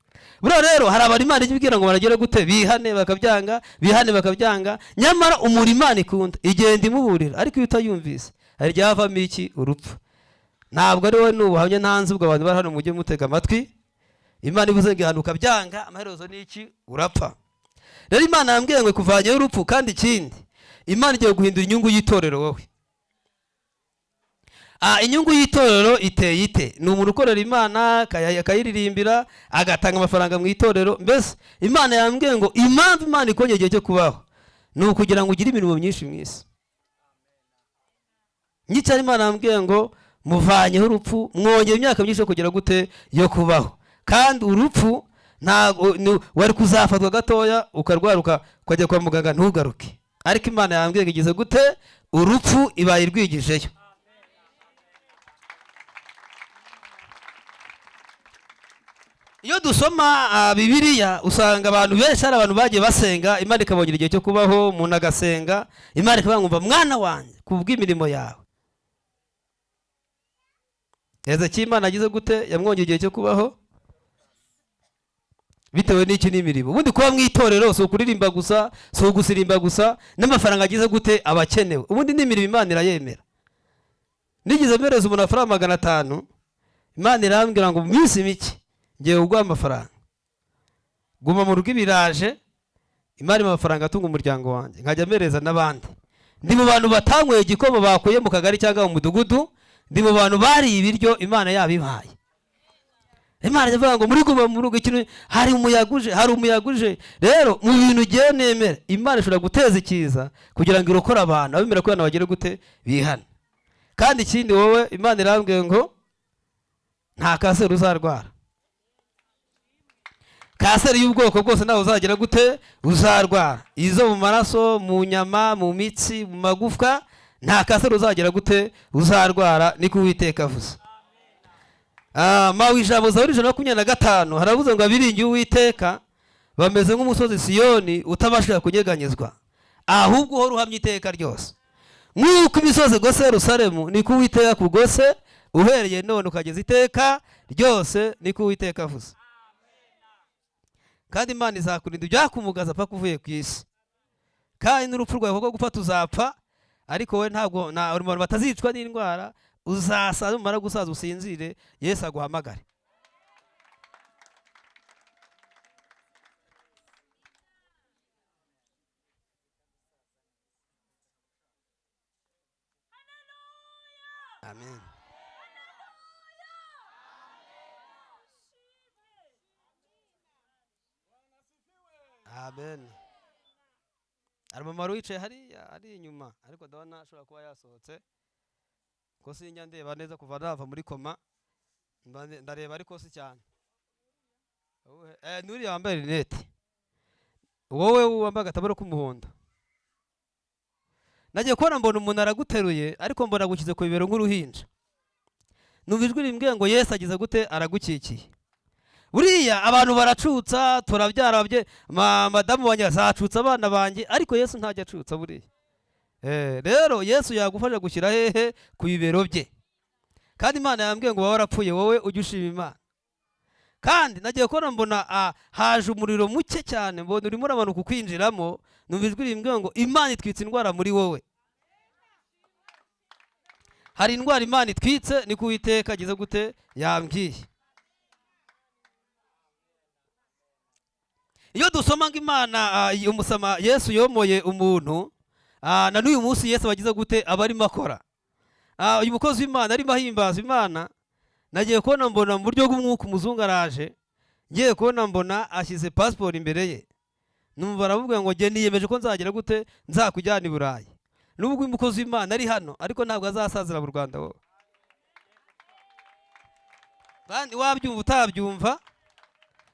Bro rero hari abari Imana ibwira ngo baragera gute, bihane bakabyanga, nyamara umuri Imana ikunda igenda imuburira, ariko iyo utayumvise hari ryavamo iki, urupfu. Ntabwo ari wowe n'ubuhamya ntanze, ubwo abantu bari hano mujye mutega amatwi. Imana ivuze ngo ihanuka byanga, amaherezo ni iki, urapfa. Rero Imana yambwiye ngo kuvanyeho urupfu, kandi ikindi Imana igiye guhindura inyungu y'itorero wowe. Inyungu y'itorero iteye ite? Ni umuntu ukorera Imana akayiririmbira, agatanga amafaranga mu itorero. Mbese Imana yambwiye ngo impamvu Imana ikongera igihe cyo kubaho ni ukugira ngo ugire imirimo myinshi mu isi. Nyicyari Imana yambwiye ngo muvanyeho urupfu, mwongera imyaka myinshi yo kugira gute, yo kubaho. Kandi urupfu ntago wari kuzafatwa gatoya ukarwaruka ukajya kwa muganga ntugaruke, ariko Imana yambwiye ngo igize gute, urupfu ibaye irwigijeyo. Iyo dusoma Bibiliya usanga abantu benshi ari abantu bagiye basenga, Imana ikabongera igihe cyo kubaho, umuntu agasenga, Imana ikabangumva, mwana wanjye kubw'imirimo yawe. Ezekiyeli Imana agize gute, yamwongera igihe cyo kubaho bitewe n'iki, n'imirimo. Ubundi kuba mu itorero si ukuririmba gusa, si ugusirimba gusa, n'amafaranga agize gute abakenewe. Ubundi n'imirimo Imana irayemera. Nigeze mpereza umuntu amafaranga 500, Imana irambwira ngo mu minsi mike ngiye kuguha amafaranga, guma mu rugo ibiraje, Imana amafaranga atunga umuryango wanjye, nkajya mpereza n'abandi. Ndi mu bantu batanyweye igikoma bakuye mu kagari cyangwa mu mudugudu, ndi mu bantu bari ibiryo Imana yabibaye. Imana ivuga ngo muri guma mu rugo ikintu, hari umuyaguje. Rero mu bintu ugiye nemera, Imana ishobora guteza ikiza kugira ngo irokore abantu, abemera ko bagire gute, bihane. Kandi ikindi wowe Imana irambwiye ngo nta kanseri uzarwara. Kanseri y'ubwoko bwose nawe uzagira gute, uzarwara. Izo mu maraso, mu nyama, mu mitsi, mu magufwa, nta kanseri uzagira gute, uzarwara, niko Uwiteka avuze. Mawe ijambo Zaburi 125 haravuze ngo abiringiye Uwiteka bameze nk'umusozi Siyoni utabashaka kunyeganyezwa, ahubwo uhora uhamye iteka ryose. Nk'uko imisozi gose Yerusalemu, niko Uwiteka kugose uhereye none ukageza iteka ryose, niko Uwiteka avuze. Kandi Imana izakurinda ibyakumugaza paka uvuye ku isi. Kandi n'urupfu rwawe rwo gupfa tuzapfa, ariko we ntabwo abantu batazicwa n'indwara, uzasaza umara gusaza usinzire, Yesu aguhamagare. Amen. Amen. Arumamaro wicaye hari inyuma, ariko ndabona ashobora kuba yasohotse. Ko sinjya ndeba neza kuva nava muri koma, ndareba ariko si cyane. Nuri wambaye rinete, wowe wambaye agatabaro k'umuhondo. Nagiye kubona mbona umuntu araguteruye, ariko mbona gukize ku bibero nk'uruhinja. Numva ijwi rimbwiye ngo Yesu agize gute, aragukikiye. buriya abantu baracutsa turabyara madamu wanjye azacutsa abana banjye, ariko Yesu ntajya acutsa buriya. Rero Yesu yagufasha gushyira hehe ku bibero bye. Kandi Imana yambwiye ngo warapfuye wowe ujye ushima Imana. Kandi nagiye kubona mbona haje umuriro muke cyane, mbona urimo uramanuka ukwinjiramo, numva ijwi rimbwiye ngo Imana itwitse indwara muri wowe. Hari indwara Imana itwitse, ni Uwiteka agize gute yambwiye. Iyo dusoma ngo Imana umusama Yesu yomoye umuntu, na n'uyu munsi Yesu abagize gute abarimo akora. Uyu mukozi w'Imana arimo ahimbaza Imana, nagiye kubona mbona mu buryo bw'umwuka umuzungu araje, ngiye kubona mbona ashyize pasiporo imbere ye, numva baravuga ngo njye niyemeje ko nzagera gute nzakujyana i Burayi. Nubwo uyu mukozi w'Imana ari hano, ariko ntabwo azasazira mu Rwanda wowe. Kandi wabyumva utabyumva,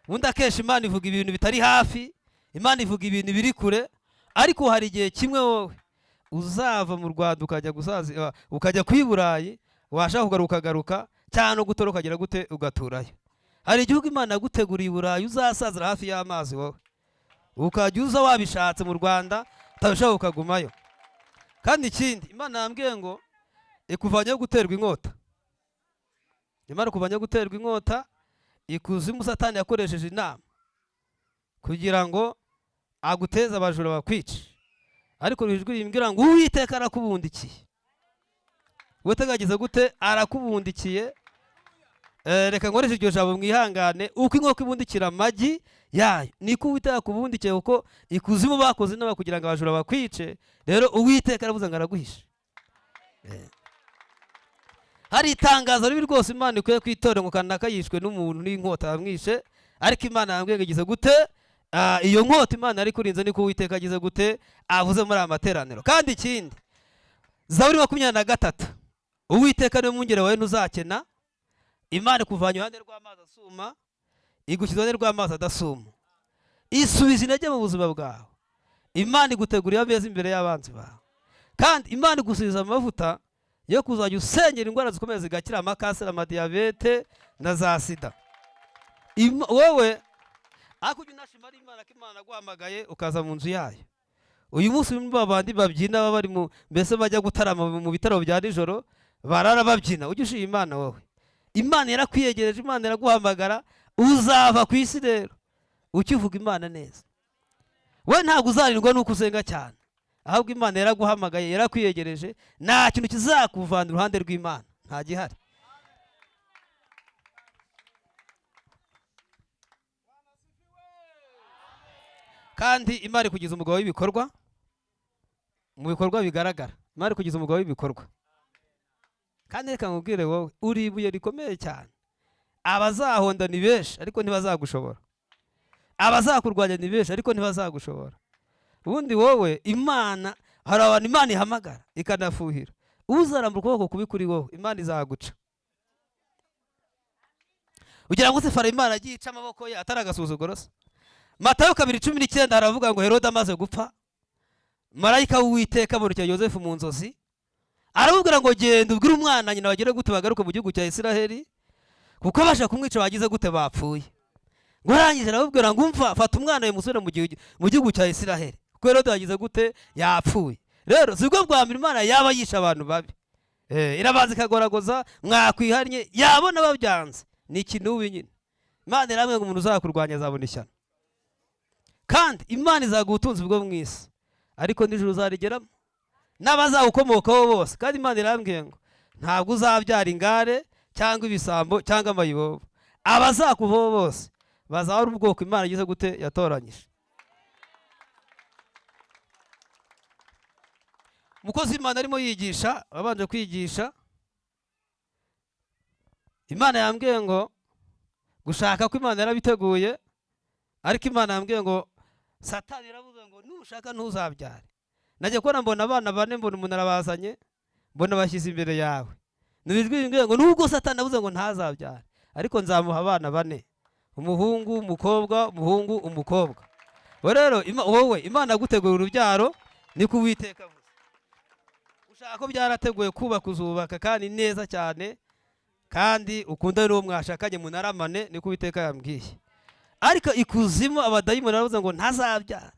ubundi akesha Imana ivuga ibintu bitari hafi, Imana ivuga ibintu biri kure, ariko hari igihe kimwe wowe uzava mu Rwanda ukajya gusaza ukajya ku Burayi, washaka kugaruka garuka cyane no gutoroka ukagera gute ugaturayo. Hari igihugu Imana yaguteguriye i Burayi uzasazira hafi y'amazi wowe, ukajya uza wabishatse mu Rwanda utabishaka ukagumayo. Kandi ikindi Imana yambwiye ngo ikuvanyeho guterwa inkota. Imana kuvanyeho guterwa inkota, ikuzimu Satani yakoresheje inama kugira ngo aguteze abajura bakwice, ariko ijwi rimbwira ngo Uwiteka arakubundikiye. Uwiteka agize gute arakubundikiye. Reka nkoreshe iryo jambo mwihangane, uko inkoko ibundikira amagi yayo niko Uwiteka akubundikiye, kuko ikuzimu bakoze inama kugira ngo abajura bakwice. Rero Uwiteka aravuze ngo araguhisha. Hari itangazo ribi rwose Imana ikwiye kwitora ngo kanaka yishwe n'umuntu n'inkota yamwishe, ariko Imana yambwiye ngo igize gute iyo nkota Imana yari kurinze niko Uwiteka agize gute avuze muri aya materaniro. Kandi ikindi Zaburi 23, Uwiteka niwe mwungere wawe ntuzakena. Imana ikuvanye iruhande rw'amazi asuma, igushyize iruhande rw'amazi adasuma, isubiza intege mu buzima bwawe. Imana iguteguriye ameza imbere y'abanzi bawe, kandi Imana igusize amavuta yo kuzajya usengera indwara zikomeye zigakira, amakasera, amadiyabete na za sida. Wowe akujya unashima ari Imana ko Imana aguhamagaye ukaza mu nzu yayo. Uyu munsi babandi babyina bari mbese bajya gutarama mu bitaro bya nijoro, barara babyina, ujye ushima Imana wowe. Imana yarakwiyegereje, Imana iraguhamagara, uzava ku isi rero ukivuga Imana neza. We ntabwo uzarindwa nuko usenga cyane, ahubwo Imana yaraguhamagaye, yarakwiyegereje, nta kintu kizakuvana iruhande rw'Imana, nta gihari. Kandi Imana kugiza umugabo w'ibikorwa, mu bikorwa bigaragara. Imana kugiza umugabo w'ibikorwa. Kandi reka nkubwire wowe, uri ibuye rikomeye cyane. Abazahonda ni benshi ariko ntibazagushobora, abazakurwanya ni benshi ariko ntibazagushobora. Ubundi wowe Imana, hari abantu Imana ihamagara ikanafuhira, uzarambura ukuboko kubi kuri wowe Imana izaguca. Ugira ngo se Farawo Imana agiye ica amaboko ye atari agasuzuguro se? Matayo 2:19 haravuga ngo Herode amaze gupfa, marayika w'Uwiteka abonekera Yozefu mu nzozi, aramubwira ngo genda ubwire umwana nyina bagire gute bagaruke mu gihugu cya Isiraheli, kuko abasha kumwica bagize gute bapfuye. Ngo arangije arababwira ngo umva, fata umwana we musubire mu gihugu cya Isiraheli, kuko Herode yagize gute yapfuye. Rero sibwo bwa mbere Imana yaba yisha abantu babi, irabanza ikagoragoza, mwakwihannye yabona babyanze ni ikinubi nyine. Imana iramwe ngo umuntu uzakurwanya azabona ishyano. Kandi Imana izaguha ubutunzi bwo mu isi, ariko n'ijuru uzarigeramo n'abazawukomokaho bose. Kandi Imana irambwiye ngo ntabwo uzabyara ingare cyangwa ibisambo cyangwa amayibobo, abazakuvaho bose bazaba ari ubwoko Imana igize gute yatoranyije. Umukozi Imana arimo yigisha, abanje kwigisha, Imana yambwiye ngo gushaka ko Imana yarabiteguye, ariko Imana yambwiye ngo Satani yaravuze ngo nushaka ntuzabyare. Najye kubona mbona abana bane, mbona umuntu arabazanye, mbona bashyize imbere yawe. Nibijwi bimbwiye ngo nubwo Satani avuze ngo ntazabyare, ariko nzamuha abana bane, umuhungu, umukobwa, umuhungu, umukobwa. Rero wowe Imana yagutegura urubyaro, niko Uwiteka avuze. Ushaka ko byarateguye kubaka uzubaka kandi neza cyane, kandi ukundane n'uwo mwashakanye munaramane, niko Uwiteka yambwiye. Ariko ikuzimu abadayimoni baravuze ngo ntazabyara,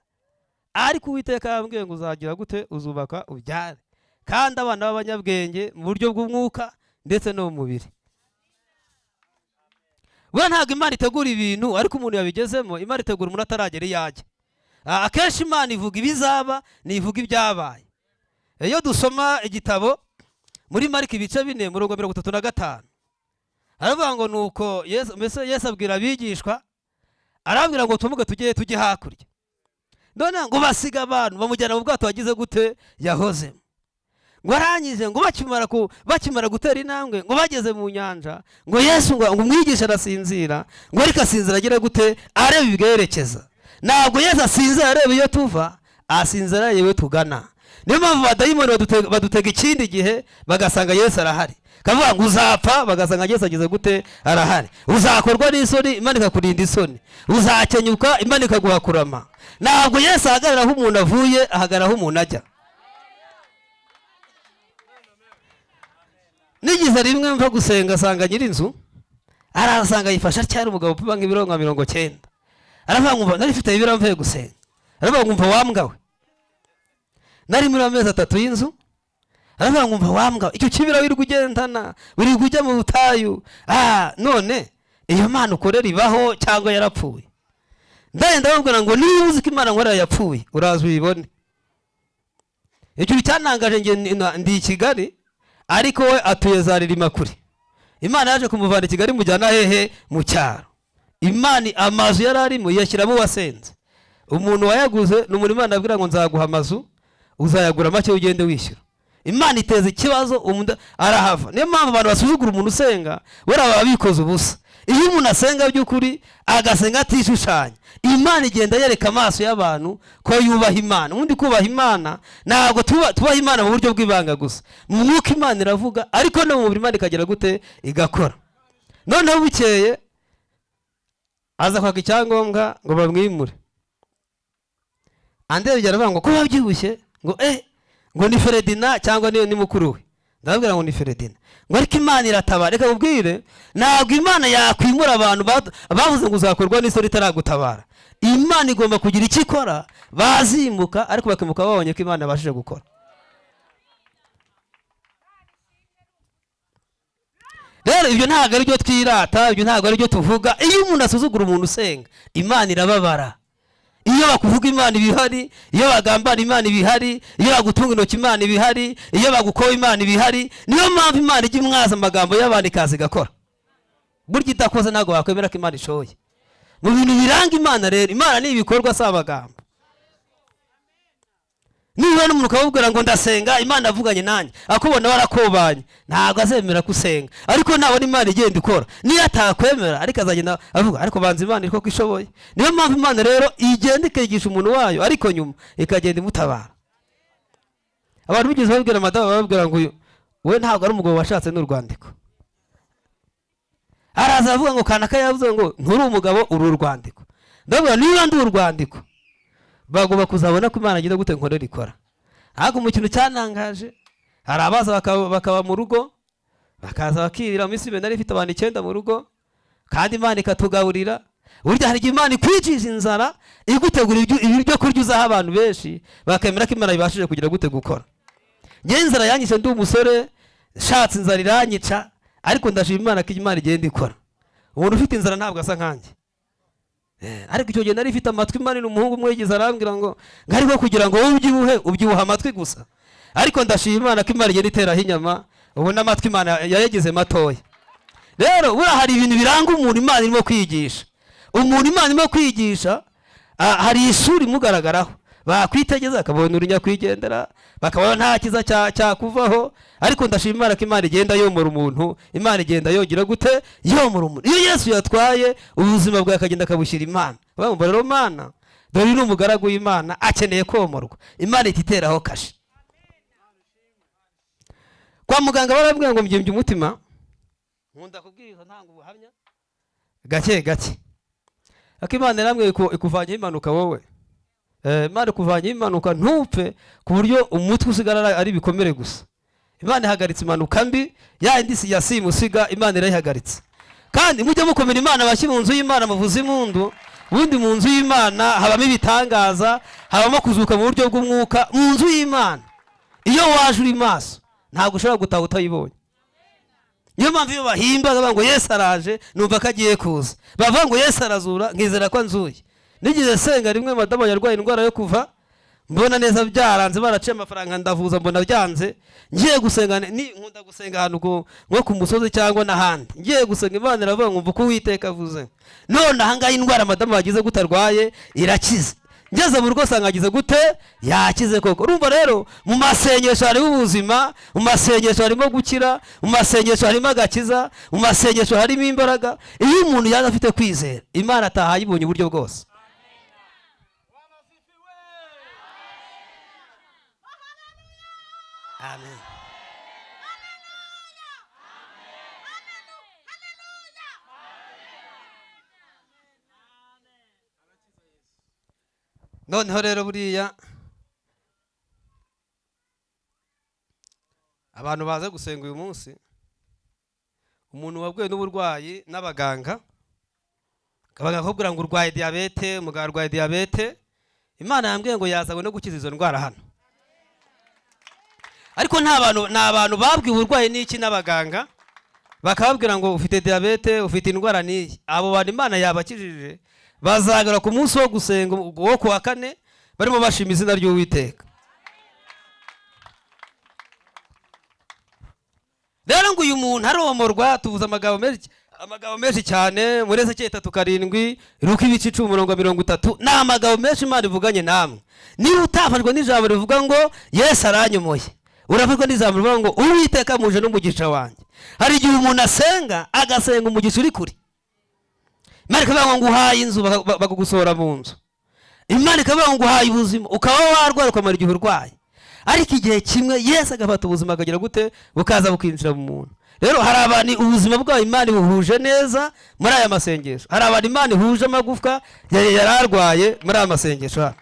ariko Uwiteka yambwiye ngo uzagira gute, uzubaka ubyare, kandi abana b'abanyabwenge mu buryo bw'umwuka ndetse no mu mubiri. Buriya ntabwo Imana itegura ibintu ariko umuntu yabigezemo. Imana itegura umuntu ataragera iyo ajya. Akenshi Imana ivuga ibizaba, ntivuga ibyabaye. Iyo dusoma igitabo muri Mariko ibice 4:35, aravuga ngo nuko Yesu abwira abigishwa, arabwira ngo tumuge tujye hakurya. None ngo basiga abantu bamujyana mu bwato wagize gute, yahozemo. Ngo arangije ngo bakimara gutera intambwe, ngo bageze mu nyanja, ngo Yesu ngo umwigisha arasinzira, ngo ariko asinzira agira gute, areba ibwerekeza. Ntabwo Yesu asinzira areba iyo tuva, asinzira yewe tugana. Niyo mpamvu abadayimoni badutega ikindi gihe bagasanga Yesu arahari. Kavuga ngo uzapfa, bagasanga Yesu ageze gute, arahari. Uzakorwa n'isoni, Imana ikakurinda isoni. Uzakenyuka, Imana ikaguha kurama. Ntabwo Yesu ahagarara aho umuntu avuye, ahagarara aho umuntu ajya. Nigize rimwe mva gusenga, asanga nyirinzu arasanga yifasha cyane umugabo upima nk'ibiro 90. Aravuga ngo nari mfite ibiro mvuye gusenga. Aravuga ngo umva wambwawe, nari muri amezi 3 y'inzu. Aravuga ngo umva wambwawe, icyo kibira wirirwa ugendana, wirirwa ujya mu butayu. None iyo Mana ukorera ibaho cyangwa yarapfuye? Ndagenda bambwira ngo niba uzi ko Imana nkorera yapfuye, uraza uyibone. Icyo cyanangaje nge ndi i Kigali, ariko we atuye za Ririma kure. Imana yaje kumuvana i Kigali mujyana hehe, mu cyaro. Imana amazu yararimo yashyiramo wasenze. Umuntu wayaguze n'umuntu Imana abwira ngo nzaguha amazu, uzayagura make ugende wishyura. Imana iteza ikibazo, umuntu arahava. Niyo mpamvu abantu basuzugura umuntu usenga, baba bikoze ubusa. Iyo umuntu asenga by'ukuri, agasenga atishushanya, Imana igenda yereka amaso y'abantu ko yubaha Imana. Ubundi kubaha Imana ntabwo tubaha Imana mu buryo bw'ibanga gusa. Mu mwuka Imana iravuga, ariko no mu mubiri Imana ikagera gute, igakora. Noneho bukeye aza kwaka icyangombwa ngo bamwimure. Andebye aravuga ngo ko babyibushye, ngo ni Feredina cyangwa ni mukuru we. Ndababwira ngo ni Feredina. Ngo ariko Imana iratabara. Reka ubwire, ntabwo Imana yakwimura abantu bavuze ngo uzakorwa n'isoni itaragutabara. Imana igomba kugira icyo ikora, bazimuka ariko bakimuka babonye ko Imana yabashije gukora. Rero ibyo ntabwo ari byo twirata, ibyo ntabwo ari byo tuvuga. Iyo umuntu asuzugura umuntu usenga, Imana irababara. Iyo bakuvuga Imana ibihari, iyo bagambana Imana ibihari, iyo bagutunga intoki Imana ibihari, iyo bagukoba Imana ibihari. Niyo mpamvu Imana ijya imwaza amagambo y'abandi ikaza igakora. Burya idakoze ntabwo wakwemera ko Imana ishoboye. Mu bintu biranga Imana rero, Imana ni ibikorwa si amagambo. Niba n'umuntu ukabubwira ngo ndasenga, Imana avuganye nanjye, akubona warakobanye, ntabwo azemera kusenga. Ariko nabona Imana igenda ikora, niyo atakwemera ariko azagenda avuga, ariko banza Imana iri koko ishoboye. Niyo mpamvu Imana rero igenda ikigisha umuntu wayo, ariko nyuma ikagenda imutabara. Abantu bigeze babwira madamu, babwira ngo we ntabwo ari umugabo washatse n'urwandiko. Araza avuga ngo kanaka yavuze ngo nturi umugabo uri urwandiko. Ndabwira niba ndi urwandiko, bagomba kuzabona ko Imana agira gute nkorera ikora. Ariko mu kintu cyanangaje, hari abaza bakaba mu rugo, bakaza bakirira mu isi nari ifite abantu 9 mu rugo, kandi Imana ikatugaburira. Burya hari Imana ikwicisha inzara, igutegura ibyo kurya uzaha abantu benshi, bakemera ko Imana ibashije kugira gute gukora. Nge inzara yanyishe ndi umusore, shatse inzara iranyica, ariko ndashima Imana ko Imana igenda ikora. Umuntu ufite inzara ntabwo asa nkanjye. Ariko icyo gihe nari ifite amatwi manini, umuhungu umwe yigize arambwira ngo ariko kugira ngo wowe ubyibuha amatwi gusa. Ariko ndashima Imana ko Imana igenda iteraho inyama, ubu n'amatwi Imana yayagize matoya. Rero buriya hari ibintu biranga umuntu Imana irimo kwigisha. Umuntu Imana irimo kwigisha, hari ishuri imugaragaraho. Bakwitegeza akabona urinya kwigendera, bakabona nta kiza cyakuvaho. Ariko ndashima Imana ko Imana igenda yomora umuntu, Imana igenda yogira gute, yomora umuntu. Iyo Yesu yatwaye ubuzima bwawe akagenda akabushyira Imana, bamubara rero Mana, dore ni umugaragu w'Imana akeneye komorwa. Imana ititeraho kashi. Kwa muganga barabwira ngo mbyimye umutima, nkunda kubwiriza ntanga ubuhamya gake gake. Ariko Imana yaramwe ikuvanye impanuka wowe. Imana kuvanye impanuka ntupfe ku buryo umutwe usigara ari bikomere gusa. Imana ihagaritse impanuka mbi, ya indi si yasimusiga Imana irayihagaritse. Kandi mujye mukomera Imana abashyi mu nzu y'Imana muvuze impundu. Ubundi mu nzu y'Imana habamo ibitangaza, habamo kuzuka mu buryo bw'umwuka. Mu nzu y'Imana iyo waje uri maso ntabwo ushobora gutaha utayibonye. Niyo mpamvu iyo bahimba bavuga ngo Yesu araje, numva ko agiye kuza. Bavuga ngo Yesu arazura, nkizera ko nzuye. Nigeze senga rimwe madamu yarwaye indwara yo kuva, mbona neza byaranze, baraciye amafaranga ndavuza, mbona byanze. Ngiye gusenga, nkunda gusenga ahantu nko ku musozi cyangwa n'ahandi. Ngiye gusenga Imana iravuga ngo umva uko Uwiteka avuze. None ahangaha indwara madamu bagize gute arwaye irakize. Ngeze mu rugo sanga agize gute yakize koko. Urumva rero mu masengesho harimo ubuzima, mu masengesho harimo gukira, mu masengesho harimo agakiza, mu masengesho harimo imbaraga. Iyo umuntu yaje afite kwizera, Imana ataha yibonye uburyo bwose. Amen. Noneho rero buriya abantu baza gusenga uyu munsi, umuntu wabwiwe n'uburwayi n'abaganga, abaganga bakubwira ngo urwaye diyabete, umugabo arwaye diyabete, Imana yambwiye ngo yazanywe no gukiza izo ndwara hano. Ariko nta abantu babwiwe uburwayi n'iki n'abaganga, bakababwira ngo ufite diyabete, ufite indwara n'iyi. Abo bantu Imana yabakijije bazagera ku munsi wo gusenga wo kuwa kane barimo bashima izina ry'Uwiteka. Rero ngo uyu muntu aromorwa, tuvuze amagambo menshi cyane muri Ezekiel 3:7, Luka 10:30. Ni amagambo menshi Imana ivuganye namwe. Niba utafashwe n'ijambo rivuga ngo Yesu aranyomoye, urafashwe n'ijambo rivuga ngo Uwiteka muje n'umugisha wanjye. Hari igihe umuntu asenga agasenga umugisha uri kuri. Imana ikavuga ngo uhaye inzu bakagusohora mu nzu. Imana ikavuga ngo uhaye ubuzima ukaba warwara ukamara igihe urwaye. Ariko igihe kimwe Yesu agafata ubuzima akagira gute bukaza bukinjira mu muntu. Rero hari abantu ubuzima bwabo Imana buhuje neza muri aya masengesho. Hari abantu Imana ihuje amagufwa yararwaye muri aya masengesho.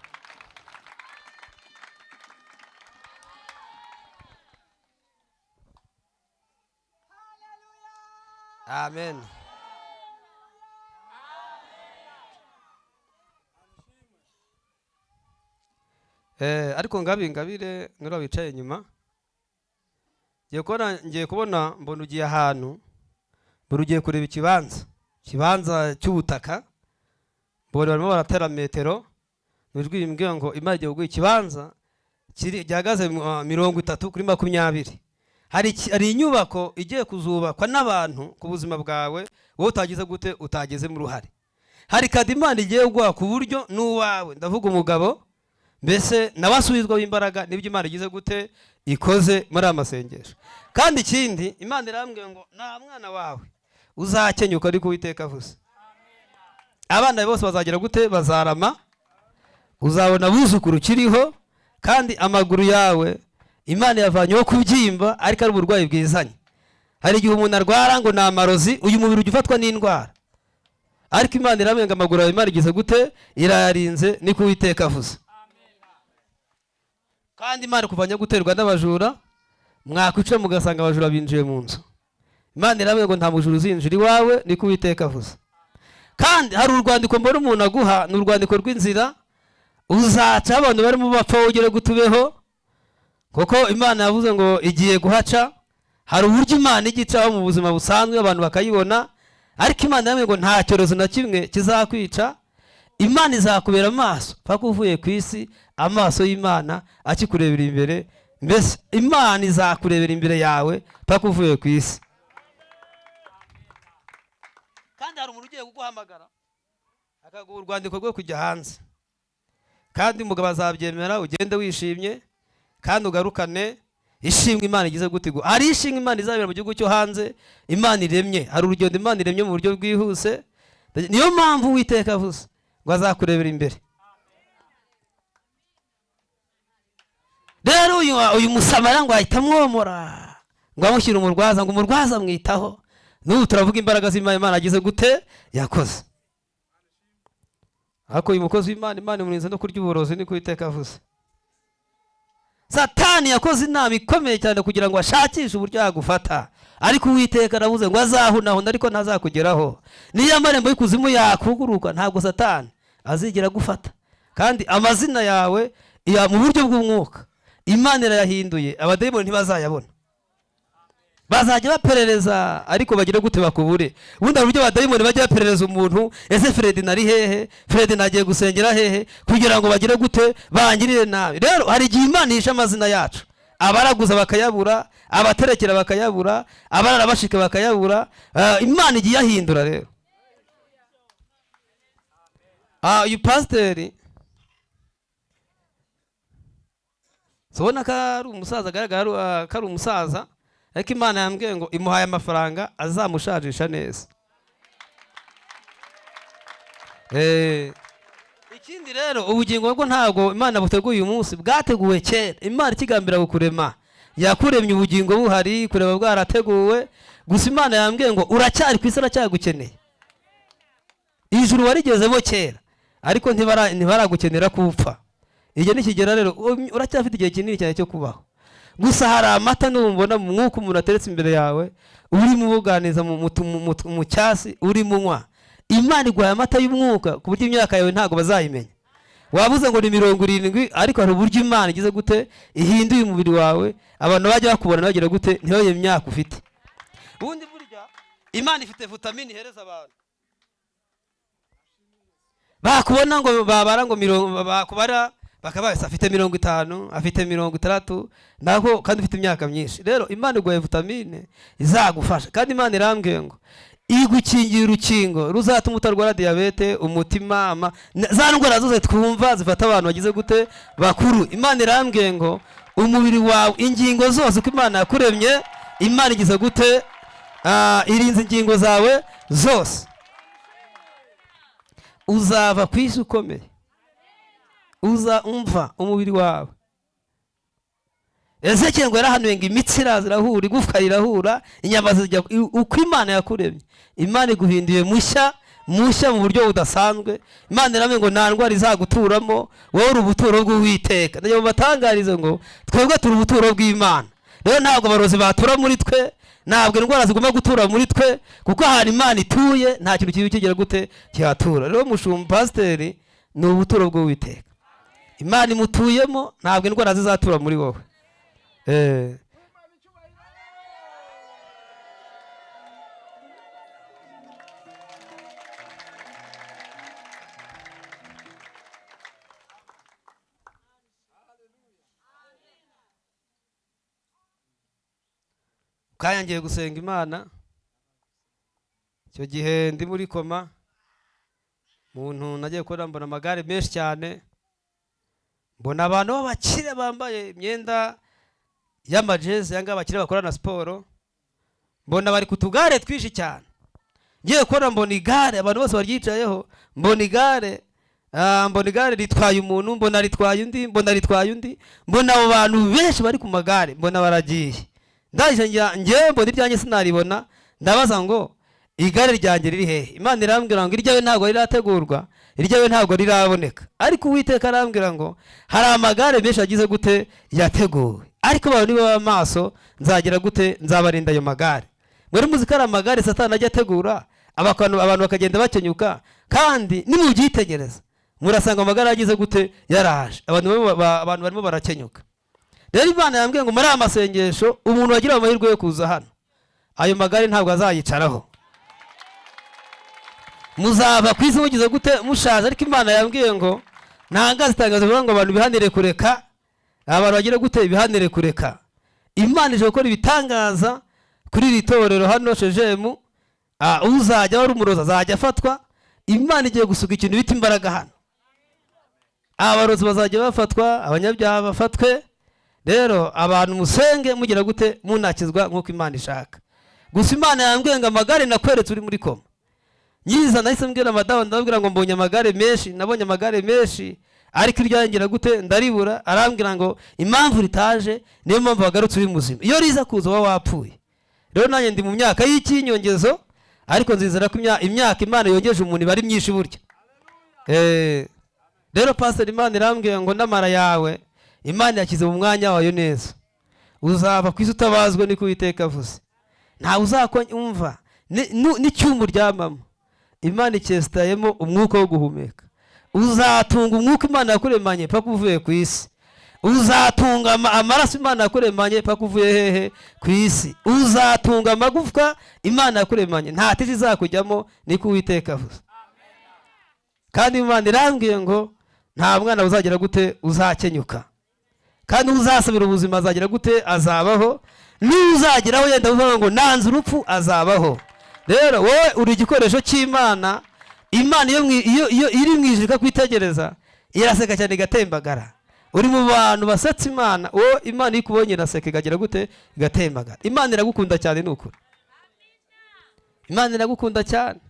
Amen. Ariko ngabire nura bicaye nyuma, ngiye kubona mbona ugiye ahantu, ugiye kureba ikibanza cy'ubutaka, mbona barimo baratera metero, nijwi imbwira ngo Imana igiye kuguha ikibanza gihagaze 30 kuri 20. Hari inyubako igiye kuzubakwa n'abantu ku buzima bwawe, wowe utagize gute utageze mu ruhare. Hari kadimana igiye guha ku buryo n'uwawe, ndavuga umugabo, mbese nabasubizwa w'imbaraga nibyo Imana igize gute ikoze muri amasengesho. Kandi ikindi Imana irambwiye ngo nta mwana wawe uzakenyuka ariko Uwiteka avuze. Abana bose bazagira gute bazarama, uzabona buzukuru kiriho, kandi amaguru yawe Imana yavanyeho kubyimba ariko ari uburwayi bwizanye. Hari igihe umuntu arwara ngo na amarozi, uyu mubiri ugifatwa n'indwara, ariko Imana irambwiye ngo amaguru yawe Imana igize gute irayarinze niko Uwiteka avuze. Kandi Imana kuvanya guterwa n'abajura, mwakwica mugasanga abajura binjiye mu nzu. Imana irambwiye ngo nta mujura uzinjira iwawe niko Uwiteka avuze. Kandi hari urwandiko mbona umuntu aguha, ni urwandiko rw'inzira uzaca abantu barimo bapfa ugere gutubeho, kuko Imana yavuze ngo igiye guhaca. Hari uburyo Imana igicaho mu buzima busanzwe abantu bakayibona, ariko Imana yambwiye ngo nta cyorezo na kimwe kizakwica. Imana izakubera amaso paka uvuye ku isi, amaso y'Imana akikurebera imbere. Mbese Imana izakurebera imbere yawe paka uvuye ku isi. Kandi hari umuntu ugiye kuguhamagara akaguha urwandiko rwo kujya hanze, kandi umugabo azabyemera, ugende wishimye kandi ugarukane ishimwe Imana igize gutigo. Hari ishimwe Imana izabera mu gihugu cyo hanze, Imana iremye. Hari urugendo Imana iremye mu buryo bwihuse. Niyo mpamvu Uwiteka avuze ngo azakurebera imbere. Rero uyu Musamariya ngo ahita amwomora, ngo amushyire umurwaza, ngo umurwaza amwitaho. N'ubu turavuga imbaraga z'Imana Imana agize gute yakoze. Ariko uyu mukozi w'Imana, Imana imurinze no kurya uburozi niko Uwiteka avuze. Satani yakoze inama ikomeye cyane kugira ngo ashakishe uburyo yagufata, ariko Uwiteka aravuze ngo azahunahuna ariko ntazakugeraho. Niyo amarembo y'ikuzimu yakuguruka, ntabwo Satani azigera gufata. Kandi amazina yawe mu buryo bw'umwuka Imana irayahinduye, abadayimoni ntibazayabona. Bazajya baperereza ariko bagire gute bakubure. Ubundi uburyo abadayimoni bajya baperereza umuntu, ese Fred nari hehe, Fred nagiye gusengera hehe, kugira ngo bagire gute bangirire nabi. Rero hari igihe Imana yisha amazina yacu, abaraguza bakayabura, abaterekera bakayabura, abarara bashika bakayabura. Imana igiye yahindura rero. Uyu pasiteri sobona ko ari umusaza, agaragara ko ari umusaza, ariko Imana yambwiye ngo imuhaye amafaranga azamushajisha neza. Ikindi rero ubugingo bwo ntabwo Imana buteguye uyu munsi, bwateguwe kera. Imana ikigambira gukurema yakuremye ubugingo buhari, kureba bwarateguwe. Gusa Imana yambwiye ngo uracyari ku isi, aracyagukeneye. Ijuru warigezemo kera, ariko ntibaragukenera kupfa. Igihe nikigera rero uracyafite igihe kinini cyane cyo kubaho. Gusa hari amata n'umbona mu mwuka umuntu ateretse imbere yawe, uri mu buganiza mu cyasi, uri munywa. Imana iguhaye amata y'umwuka ku buryo imyaka yawe ntabwo bazayimenya. Wabuze ngo ni 70, ariko hari uburyo Imana igize gute ihinduye umubiri wawe, abantu bajya bakubona bagira gute ntibaye imyaka ufite. Ubundi burya Imana ifite vitamine ihereza abantu. Bakubona ngo babara ngo bakubara bakabasa afite 50, afite 60, naho kandi ufite imyaka myinshi. Rero Imana iguhaye vitamine izagufasha, kandi Imana irambwiye ngo igukingira urukingo ruzatuma utarwara diabete, umutima, za ndwara zose twumva zifata abantu bagize gute bakuru. Imana irambwiye ngo umubiri wawe, ingingo zose uko Imana yakuremye, Imana igize gute irinze ingingo zawe zose. Uzava ku isi ukomeye, uza umva umubiri wawe. Ezekiel ngo yarahanuye ngo imitsi irahura, igufwa rirahura, inyama zijya uko Imana yakuremye. Imana iguhinduye mushya mu buryo budasanzwe. Imana iramye ngo nta ndwara izaguturamo, wowe uri ubuturo bw'Uwiteka. Ndaje batangarize ngo twebwe turi ubuturo bw'Imana. Rero ntabwo abarozi batura muri twe, ntabwo indwara zigomba gutura muri twe, kuko ahantu Imana ituye nta kintu kibi kigera gute kihatura. Rero mushumba pasiteri ni ubuturo bw'Uwiteka. Imana imutuyemo, ntabwo indwara zizatura muri wowe. Kaya ngiye gusenga Imana. Icyo gihe ndi muri koma, muntu nagiye gukora mbona amagare menshi cyane, mbona abantu b'abakire bambaye imyenda y'amajezi yanga abakire bakora na siporo, mbona bari ku tugare twishi cyane. Ngiye gukora mbona igare abantu bose baryicayeho, mbona igare ritwaye umuntu, mbona ritwaye undi, mbona abo bantu benshi bari ku magare, mbona baragiye. Ndaje ngiye mbona iryanjye sinaribona, ndabaza ngo igare ryanjye riri hehe? Imana irambwira ngo iryawe ntabwo rirategurwa, iryawe ntabwo riraboneka. Ariko Uwiteka arambwira ngo hari amagare menshi agize gute yateguwe, ariko abantu niba amaso nzagira gute nzabarinda ayo magare. Muri muzika ari amagare Satani ajya ategura, abantu bakagenda bakenyuka, kandi nimubyitegereza murasanga amagare agize gute yaraje, abantu barimo barakenyuka. Rero Imana yambwiye ngo muri amasengesho umuntu wagira amahirwe yo kuza hano, ayo magare ntabwo azayicaraho. Muzava ku isi mugize gute mushaje, ariko Imana yambwiye ngo nanga zitangaza ngo abantu bihanire kureka, abantu bagira gute bihanire kureka. Imana ije gukora ibitangaza kuri iri torero hano Shejemu. Uzajya wari umuroza azajya afatwa. Imana igiye gusuka ikintu bita imbaraga hano. Abarozi bazajya bafatwa, abanyabyaha bafatwe. Rero abantu musenge mugira gute munakizwa nk'uko Imana ishaka. Gusa Imana yambwiye ngo amagare nakweretse uri muri koma. Nyiza nahise mbwira madamu, ndabwira ngo mbonye amagare menshi, nabonye amagare menshi, ariko iryangira gute ndaribura. Arambwira ngo impamvu ritaje niyo mpamvu bagarutse uri muzima, iyo riza kuza wa wapfuye. Rero nanjye ndi mu myaka y'ikinyongezo, ariko nzizera ko imyaka Imana yongeje umuntu bari myinshi burya. Rero Pastor Imana irambwira ngo ndamara yawe Imana yashyize mu mwanya wayo neza. Uzava ku isi utabazwe niko Uwiteka avuze. Nta uzakumva n'icyuma uryamamo. Imana icyesitayemo umwuka wo guhumeka. Uzatunga umwuka Imana yakuremanye paka uvuye ku isi. Uzatunga amaraso Imana yakuremanye paka uvuye hehe ku isi. Uzatunga amagufwa Imana yakuremanye nta tiji izakujyamo niko Uwiteka avuze. Kandi Imana irambwiye ngo nta mwana uzagira gute uzakenyuka. Kandi uzasabira ubuzima azagira gute azabaho. N'uzageraho yenda uvuga ngo nanze urupfu azabaho. Rero wowe uri igikoresho cy'Imana. Imana iyo iri mu ijuru kwitegereza iraseka cyane igatembagara. Uri mu bantu basetsa Imana. Wowe Imana ikubonye iraseka igagira gute igatembagara. Imana iragukunda cyane n'ukuri. Imana iragukunda cyane.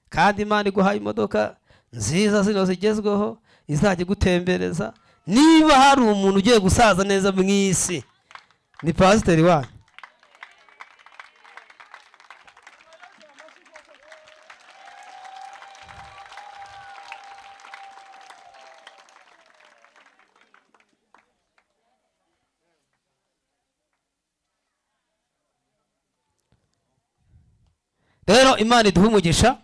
Kandi Imana iguhaye imodoka nziza zino zigezweho izajya gutembereza. Niba hari umuntu ugiye gusaza neza mu isi ni pasiteri wanyu. Rero Imana iduha umugisha.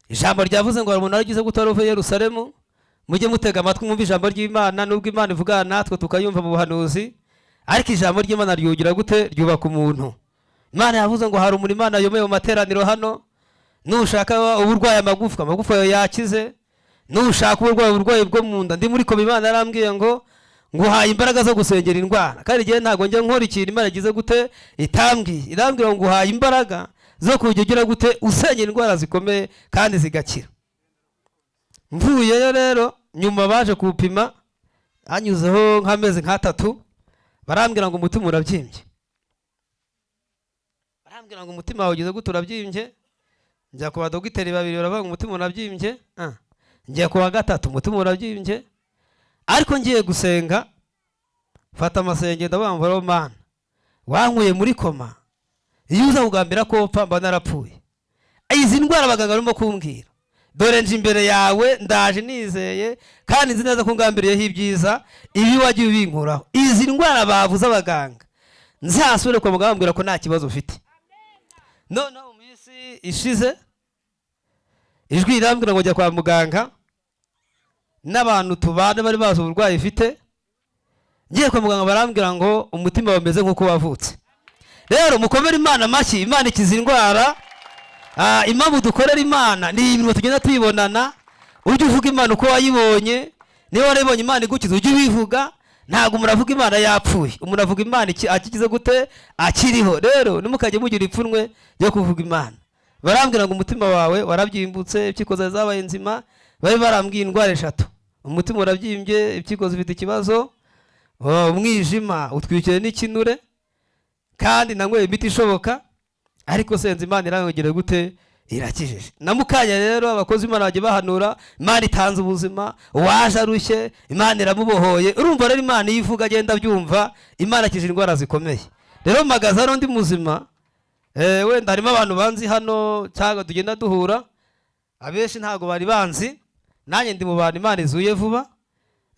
Ijambo ryavuze ngo umuntu aragize gutora uvuye Yerusalemu. Mujye mutega amatwi mwumva ijambo ry'Imana. Nubwo Imana ivugana natwe tukayumva mu buhanuzi, ariko ijambo ry'Imana ryugira gute ryubaka umuntu. Imana yavuze ngo hari umuntu Imana yomeye mu materaniro hano. Nushaka uburwayi amagufwa yakize. Nushaka uburwayi bwo mu nda. Ndi muri ko Imana yarambwiye ngo nguhaye imbaraga zo gusengera indwara. Kandi igihe ntago njye nkora ikintu Imana yagize gute itambwiye. Irambwira ngo nguhaye imbaraga zo kugira gute usengera indwara zikomeye kandi zigakira. Mvuyeyo rero nyuma baje kupima anyuzeho nk'amezi nk'atatu barambwira ngo umutima urabyimbye. Barambwira ngo umutima wawe ugize gute urabyimbye. Njya ku badogiteri babiri baravuga umutima urabyimbye. Njya ku wa gatatu umutima urabyimbye. Ariko ngiye gusenga fata amasenge ndabamvura Mana wankuye muri koma. Iyo uza kugambira ko pfa mba narapfuye. Izi ndwara abaganga barimo kumbwira dore nje imbere yawe ndaje nizeye kandi nzi neza ko ngambiriyeho ibyiza ibi wagiye ubinkuraho. Izi ndwara bavuze abaganga nzasubire kwa muganga bambwira ko nta kibazo ufite. None mu minsi ishize ijwi irambwira ngo jya kwa muganga n'abantu tubana bari bazi uburwayi ifite. Ngiye kwa muganga barambwira ngo umutima wameze nk'uko wavutse. Rero mukomere Imana amashyi. Imana ikiza indwara. Impamvu dukorera Imana ni ibintu tugenda tuyibonana. Ujye uvuga Imana uko wayibonye. Niba waribonye Imana igukiza ujye ubivuga. Ntabwo umuntu avuga Imana yapfuye. Umuntu avuga Imana akikize gute akiriho. Rero nimukajye mugira ipfunwe ryo kuvuga Imana. Barambwira ngo umutima wawe warabyimbutse impyiko zabaye nzima. Bari barambwiye indwara eshatu. Umutima urabyimbye, impyiko zifite ikibazo, umwijima utwikire n'ikinure. Kandi nanyweye imiti ishoboka ariko senze Imana irangire gute irakijije. Namukanya rero abakozi Imana bagiye bahanura Imana itanze ubuzima waje arushye Imana iramubohoye. Urumva rero Imana yivuga agenda byumva Imana akije indwara zikomeye. Rero magaza hano ndi muzima. Wenda harimo abantu banzi hano cyangwa tugenda duhura abenshi ntago bari banzi. Nanjye ndi mu bantu Imana izuye vuba.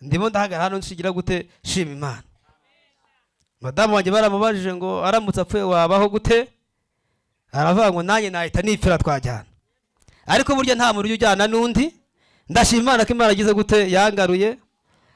Ndimo ndahagara hano nshigira gute shima Imana. Madamu wanjye baramubajije ngo aramutse apfuye wabaho gute. Aravuga ngo nanjye nahita nipfira twajyana. Ariko burya nta muntu ujyana n'undi. Ndashima Imana ko Imana yagize gute yangaruye.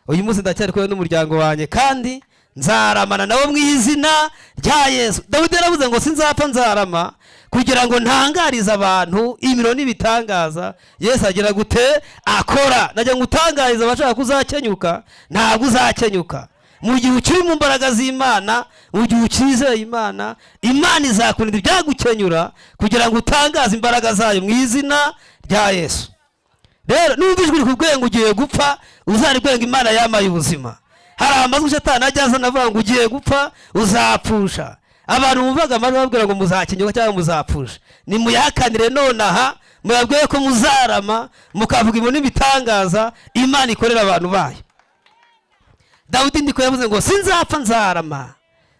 Uyu munsi ndacyari kumwe n'umuryango wanjye kandi nzaramana nabo mu izina rya Yesu. Dawidi yaravuze ngo sinzapfa nzarama kugira ngo ntangarize abantu imiro n'ibitangaza Yesu agira gute akora. Najya ngutangariza abashaka kuzakenyuka ntabwo uzakenyuka. Mu gihe ukiri mu mbaraga z'Imana, mu gihe ukizeye Imana, Imana izakurinda ibyagukenyura kugira ngo utangaze imbaraga zayo mu izina rya Yesu. Rero numva ijwi rikubwiye ngo ugiye gupfa uzaribwenga Imana yamaye ubuzima. Hari amazwi Satani ajya azana avuga ngo ugiye gupfa uzapfusha. Abantu bumvaga amajwi babwira ngo muzakenyuka cyangwa muzapfusha. Nimuyakanire nonaha muyabwiye ko muzarama mukavuga ibintu n'ibitangaza Imana ikorera abantu bayo. Dawidi ndiko yavuze ngo sinzapfa nzarama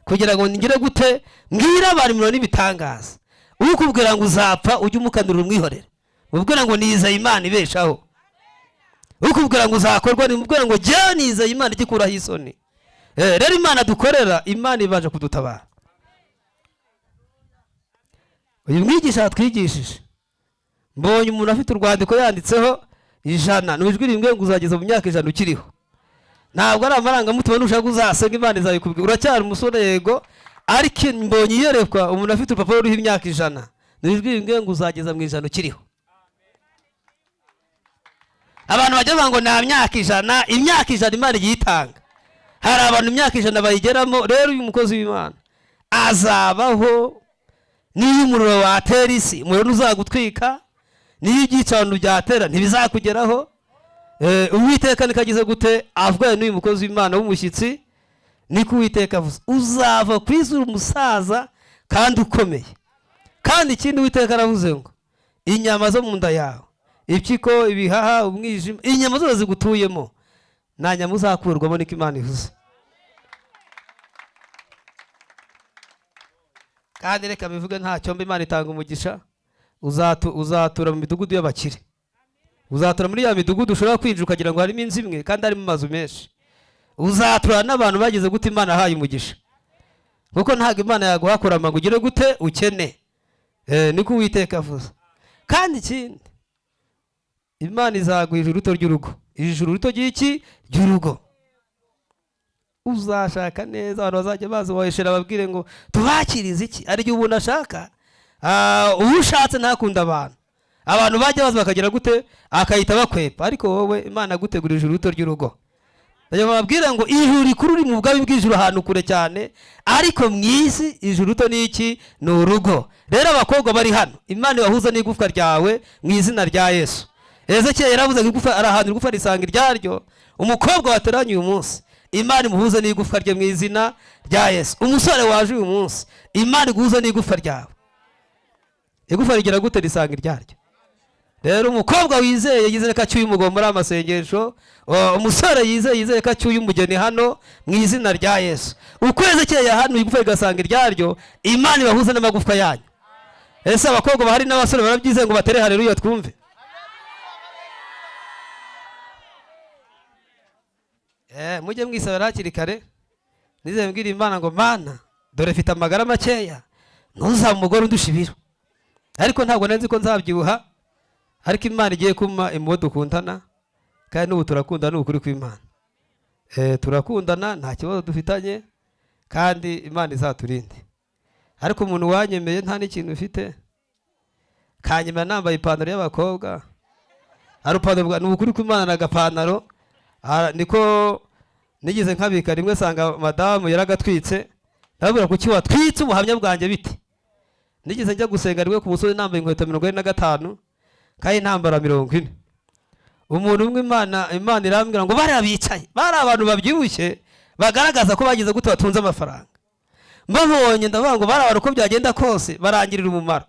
kugira ngo ngire gute mbwira abantu ibintu n'ibitangaza. Ukubwira ngo uzapfa ujye umukanura umwihorere. Ubwira ngo nizeye Imana ibeshaho. ukubwira ngo uzakorwa ni mubwira ngo jya nizeye Imana igikuraho isoni. Rero Imana dukorera, Imana ibaje kudutabara. Uyu mwigisha yatwigishije, mbonye umuntu afite urwandiko yanditseho 100 n'ijwi rimwe ngo uzageza mu myaka 100 ukiriho. Ntabwo ari amarangamutima nushaka uzasenga Imana izayikubwira. Uracyari umusore yego, ariko mbonye iyerekwa umuntu afite urupapuro ruriho imyaka 100 n'ijwi rimwe ngo uzageza mu 100 ukiriho. Abantu bajya ngo nta myaka 100, imyaka 100 Imana igitanga. Hari abantu imyaka 100 bayigeramo. Rero uyu mukozi w'Imana azabaho, niyo umuriro watera isi umuriro uzagutwika, niyo ibyicano byatera ntibizakugeraho. Uwiteka nikagize gute avuga n'uyu mukozi w'Imana w'umushyitsi, niko Uwiteka avuze, uzava kwizura umusaza kandi ukomeye. Kandi ikindi Uwiteka aravuze ngo inyama zo mu nda yawe, impyiko, ibihaha, umwijima, inyama zose zigutuyemo nta nyama uzakurwamo, niko Imana ivuze. Kandi reka bivuge ntacyo mba, Imana itanga umugisha. Uzatura mu midugudu y'abakire, uzatura muri ya midugudu ushobora kwinjira ukagira ngo harimo inzu imwe kandi harimo amazu menshi. Uzatura n'abantu bagize gute Imana ahaye umugisha, kuko ntabwo Imana yaguhakurama ngo ugire gute ukene. Niko Uwiteka avuze. Kandi ikindi, Imana izaguha ijuru rito ry'urugo. Ijuru rito ry'iki? Ry'urugo. Uzashaka neza, abantu bazajya baza waheshera babwire ngo tubakirize iki. Ari igihe umuntu ashaka, ushatse ntakunda abantu. Abantu bajya baza bakagira gute akayita bakwepa, ariko wowe Imana gutegura ijuru rito ry'urugo. Bajya babwire ngo ijuru rikuru riri mu bwabi bw'ijuru ahantu kure cyane, ariko mu isi ijuru rito ni iki? Ni urugo. Rero abakobwa bari hano, Imana ibahuza n'igufwa ryawe mu izina rya Yesu. Ezekiel yaravuze ngo igufwa ari ahantu igufwa risanga iryaryo. Umukobwa wateranye uyu munsi, Imana imuhuza n'igufwa rye mu izina rya Yesu. Umusore waje uyu munsi, Imana iguhuza n'igufwa ryawe. Igufwa rigira gute risanga iryaryo. Rero umukobwa wizeye yizeye ko acyuye umugabo muri amasengesho, umusore yizeye ko acyuye umugeni hano mu izina rya Yesu. Ukwezi cyeye hano igufwa rigasanga iryaryo, Imana ibahuza n'amagufwa yanyu. Ese abakobwa bahari n'abasore barabyize ngo batere haleluya twumve. Mujye mwisabira hakiri kare. Nize mbwira Imana ngo Mana dore mfite amagara makeya, ntuza umugore undushibira. Ariko ntabwo nzi ko nzabyibuha, ariko Imana igiye kuma imwe dukundana, kandi n'ubu turakundana n'ukuri kw'Imana. Turakundana nta kibazo dufitanye, kandi Imana izaturinde. Ariko umuntu wanyemeye nta n'ikintu ufite, kanyemera nambaye ipantaro y'abakobwa, arupantaro n'ukuri kw'Imana n'agapantaro, niko nigize nkabika rimwe sanga madamu yaragatwitse. Ndabura kuki watwitse ubuhamya bwanjye bite. Nigize njya gusenga rimwe ku musozi nambaye inkweto 45 kandi ntambara 40. Umuntu umwe Imana irambwira ngo bari abicaye, bari abantu babyibushye bagaragaza ko bagize gute batunze amafaranga. Mbabonye ndavuga ngo bari abantu ko byagenda kose barangirira umumaro.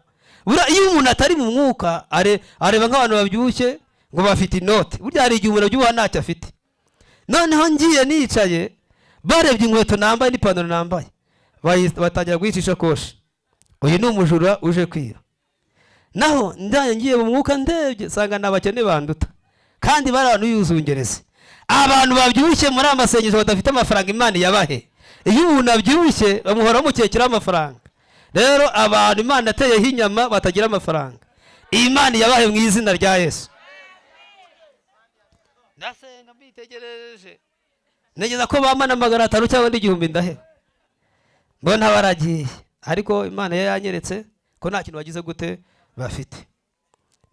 Bura iyo umuntu atari mu mwuka areba nk'abantu babyibushye ngo bafite inote. Burya hari igihe umuntu abyuha ntacyo afite. Noneho ngiye nicaye barebye inkweto nambaye n'ipantaro nambaye, batangira guhishisha koshi. Uyu ni umujura uje kwiba. Naho ndanye ngiye mu mwuka ndebye sanga nabakene banduta, kandi bari abantu yuzungereze. Abantu babyibushye muri amasengesho badafite amafaranga Imana yabahe. Iyo umuntu abyibushye bamuhora mukekera amafaranga. Rero abantu Imana ateyeho inyama batagira amafaranga, Imana yabahe mu izina rya Yesu. Nasenga mbitegereje, negeza ko bamana 500 cyangwa 1000 ndaheba. Mbona baragiye, ariko Imana yanyeretse ko nta kintu bagize gute bafite.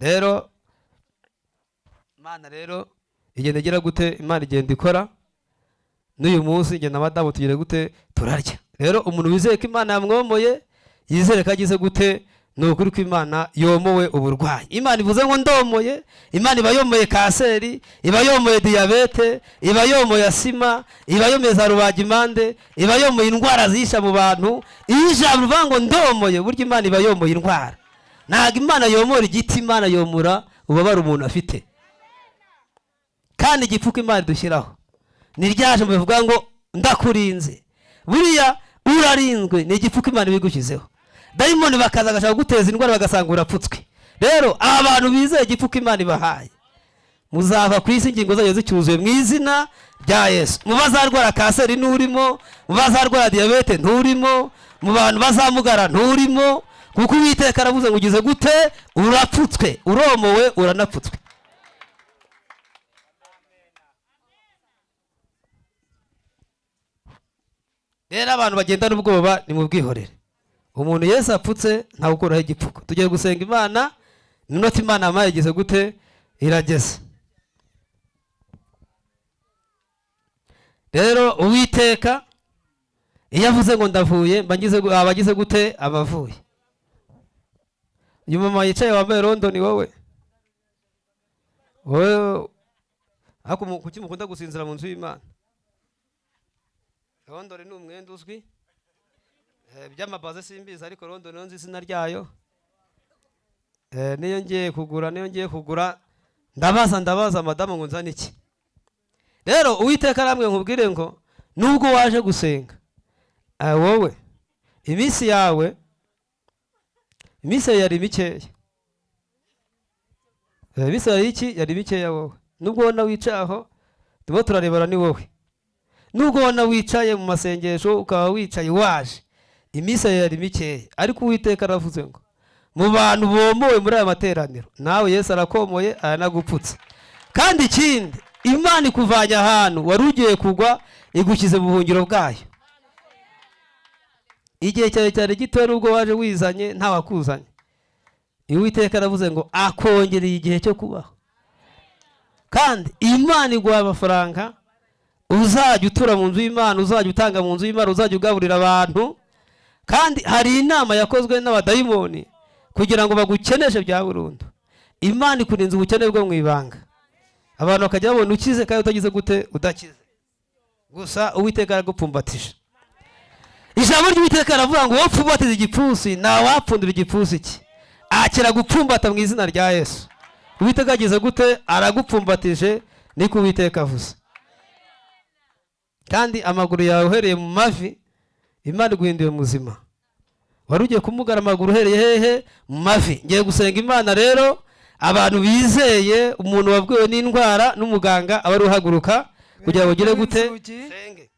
Rero Imana rero igenda igira gute, Imana igenda ikora. N'uyu munsi ngenda madamu tugire gute turarya. Rero umuntu wizeye ko Imana yamwomoye, yizere ko agize gute n'ukuri ko Imana yomowe uburwayi. Imana ivuze ngo ndomoye, Imana iba yomoye kanseri, iba yomoye diyabete, iba yomoye asima, iba yomoye za rubagimande, iba yomoye indwara zisha mu bantu. Iyo ijambo rivuga ngo ndomoye, burya Imana iba yomoye indwara. Ntabwo Imana yomora igiti, Imana yomora ubabara umuntu afite. Kandi igipfuko Imana dushyiraho ni ryaje mu bivuga ngo ndakurinze. Buriya urarinzwe ni igipfuko Imana bigushyizeho. Dayimoni bakaza gashaka guteza indwara bagasanga urapfutswe. Rero abantu bizeye igipfuko Imana ibahaye, muzava ku isi ingingo zayo zicyuzuye mu izina rya Yesu. Mu bazarwara kanseri nturimo, mu bazarwara diyabete nturimo, mu bantu bazamugara nturimo, kuko Uwiteka aravuze ngo ugize gute? Urapfutswe, uromowe, uranapfutswe. Rero abantu bagendana ubwoba ni mu bwihorere. Umuntu Yesu apfutse nta gukuraho igipfuko. Tugiye gusenga Imana, minota Imana amaye igize gute? Irageze. Rero Uwiteka iyo avuze ngo ndavuye abagize gute? Abavuye. Uyu mama yicaye wambaye rondo ni wowe? Ako kuki mukunda gusinzira mu nzu y'Imana? Rondo ni umwenda uzwi. By'amabaze simbizi ariko rondo niyo nzi izina ryayo. Niyo ngiye kugura ndabaza madamu ngo nzane iki. Rero Uwiteka aramwe nkubwire ngo nubwo waje gusenga wowe iminsi yawe yari mikeya. Iminsi yari mikeya wowe. Nubwo wona wicaho tuba turarebana ni wowe. Nubwo wona wicaye mu masengesho ukaba wicaye waje iminsi yari mikeya, ariko Uwiteka aravuze ngo mu bantu bomowe muri aya materaniro nawe Yesu arakomoye aranagupfutse. Kandi ikindi Imana ikuvanya ahantu wari ugiye kugwa igukize mu buhungiro bwayo. Igihe cyawe cyari gito nubwo waje wizanye nta wakuzanye. Uwiteka aravuze ngo akongereye igihe cyo kubaho. Kandi Imana iguha amafaranga uzajya utura mu nzu y'Imana, uzajya utanga mu nzu y'Imana, uzajya ugaburira abantu. Kandi hari inama yakozwe n'abadayimoni kugira ngo bagukeneshe bya burundu. Imana ikurinze ubukene bwo mu ibanga. Abantu bakajya babona ukize kandi utagize gute? Udakize. Gusa Uwiteka aragupfumbatije. Ijambo ry'Uwiteka aravuga ngo wapfumbatiza igipfunsi nta wapfundura igipfunsi iki. Akira gupfumbata mu izina rya Yesu. Uwiteka agize gute? Aragupfumbatije, niko Uwiteka avuze. Kandi amaguru yawe uhereye mu mavi Imana iguhinduye muzima. Wari ugiye kumugara amaguru uhereye hehe? Mu mavi. Ngiye gusenga Imana rero abantu bizeye umuntu wabwiwe n'indwara n'umuganga aba ari uhaguruka kugira ngo ugire gute? Senge.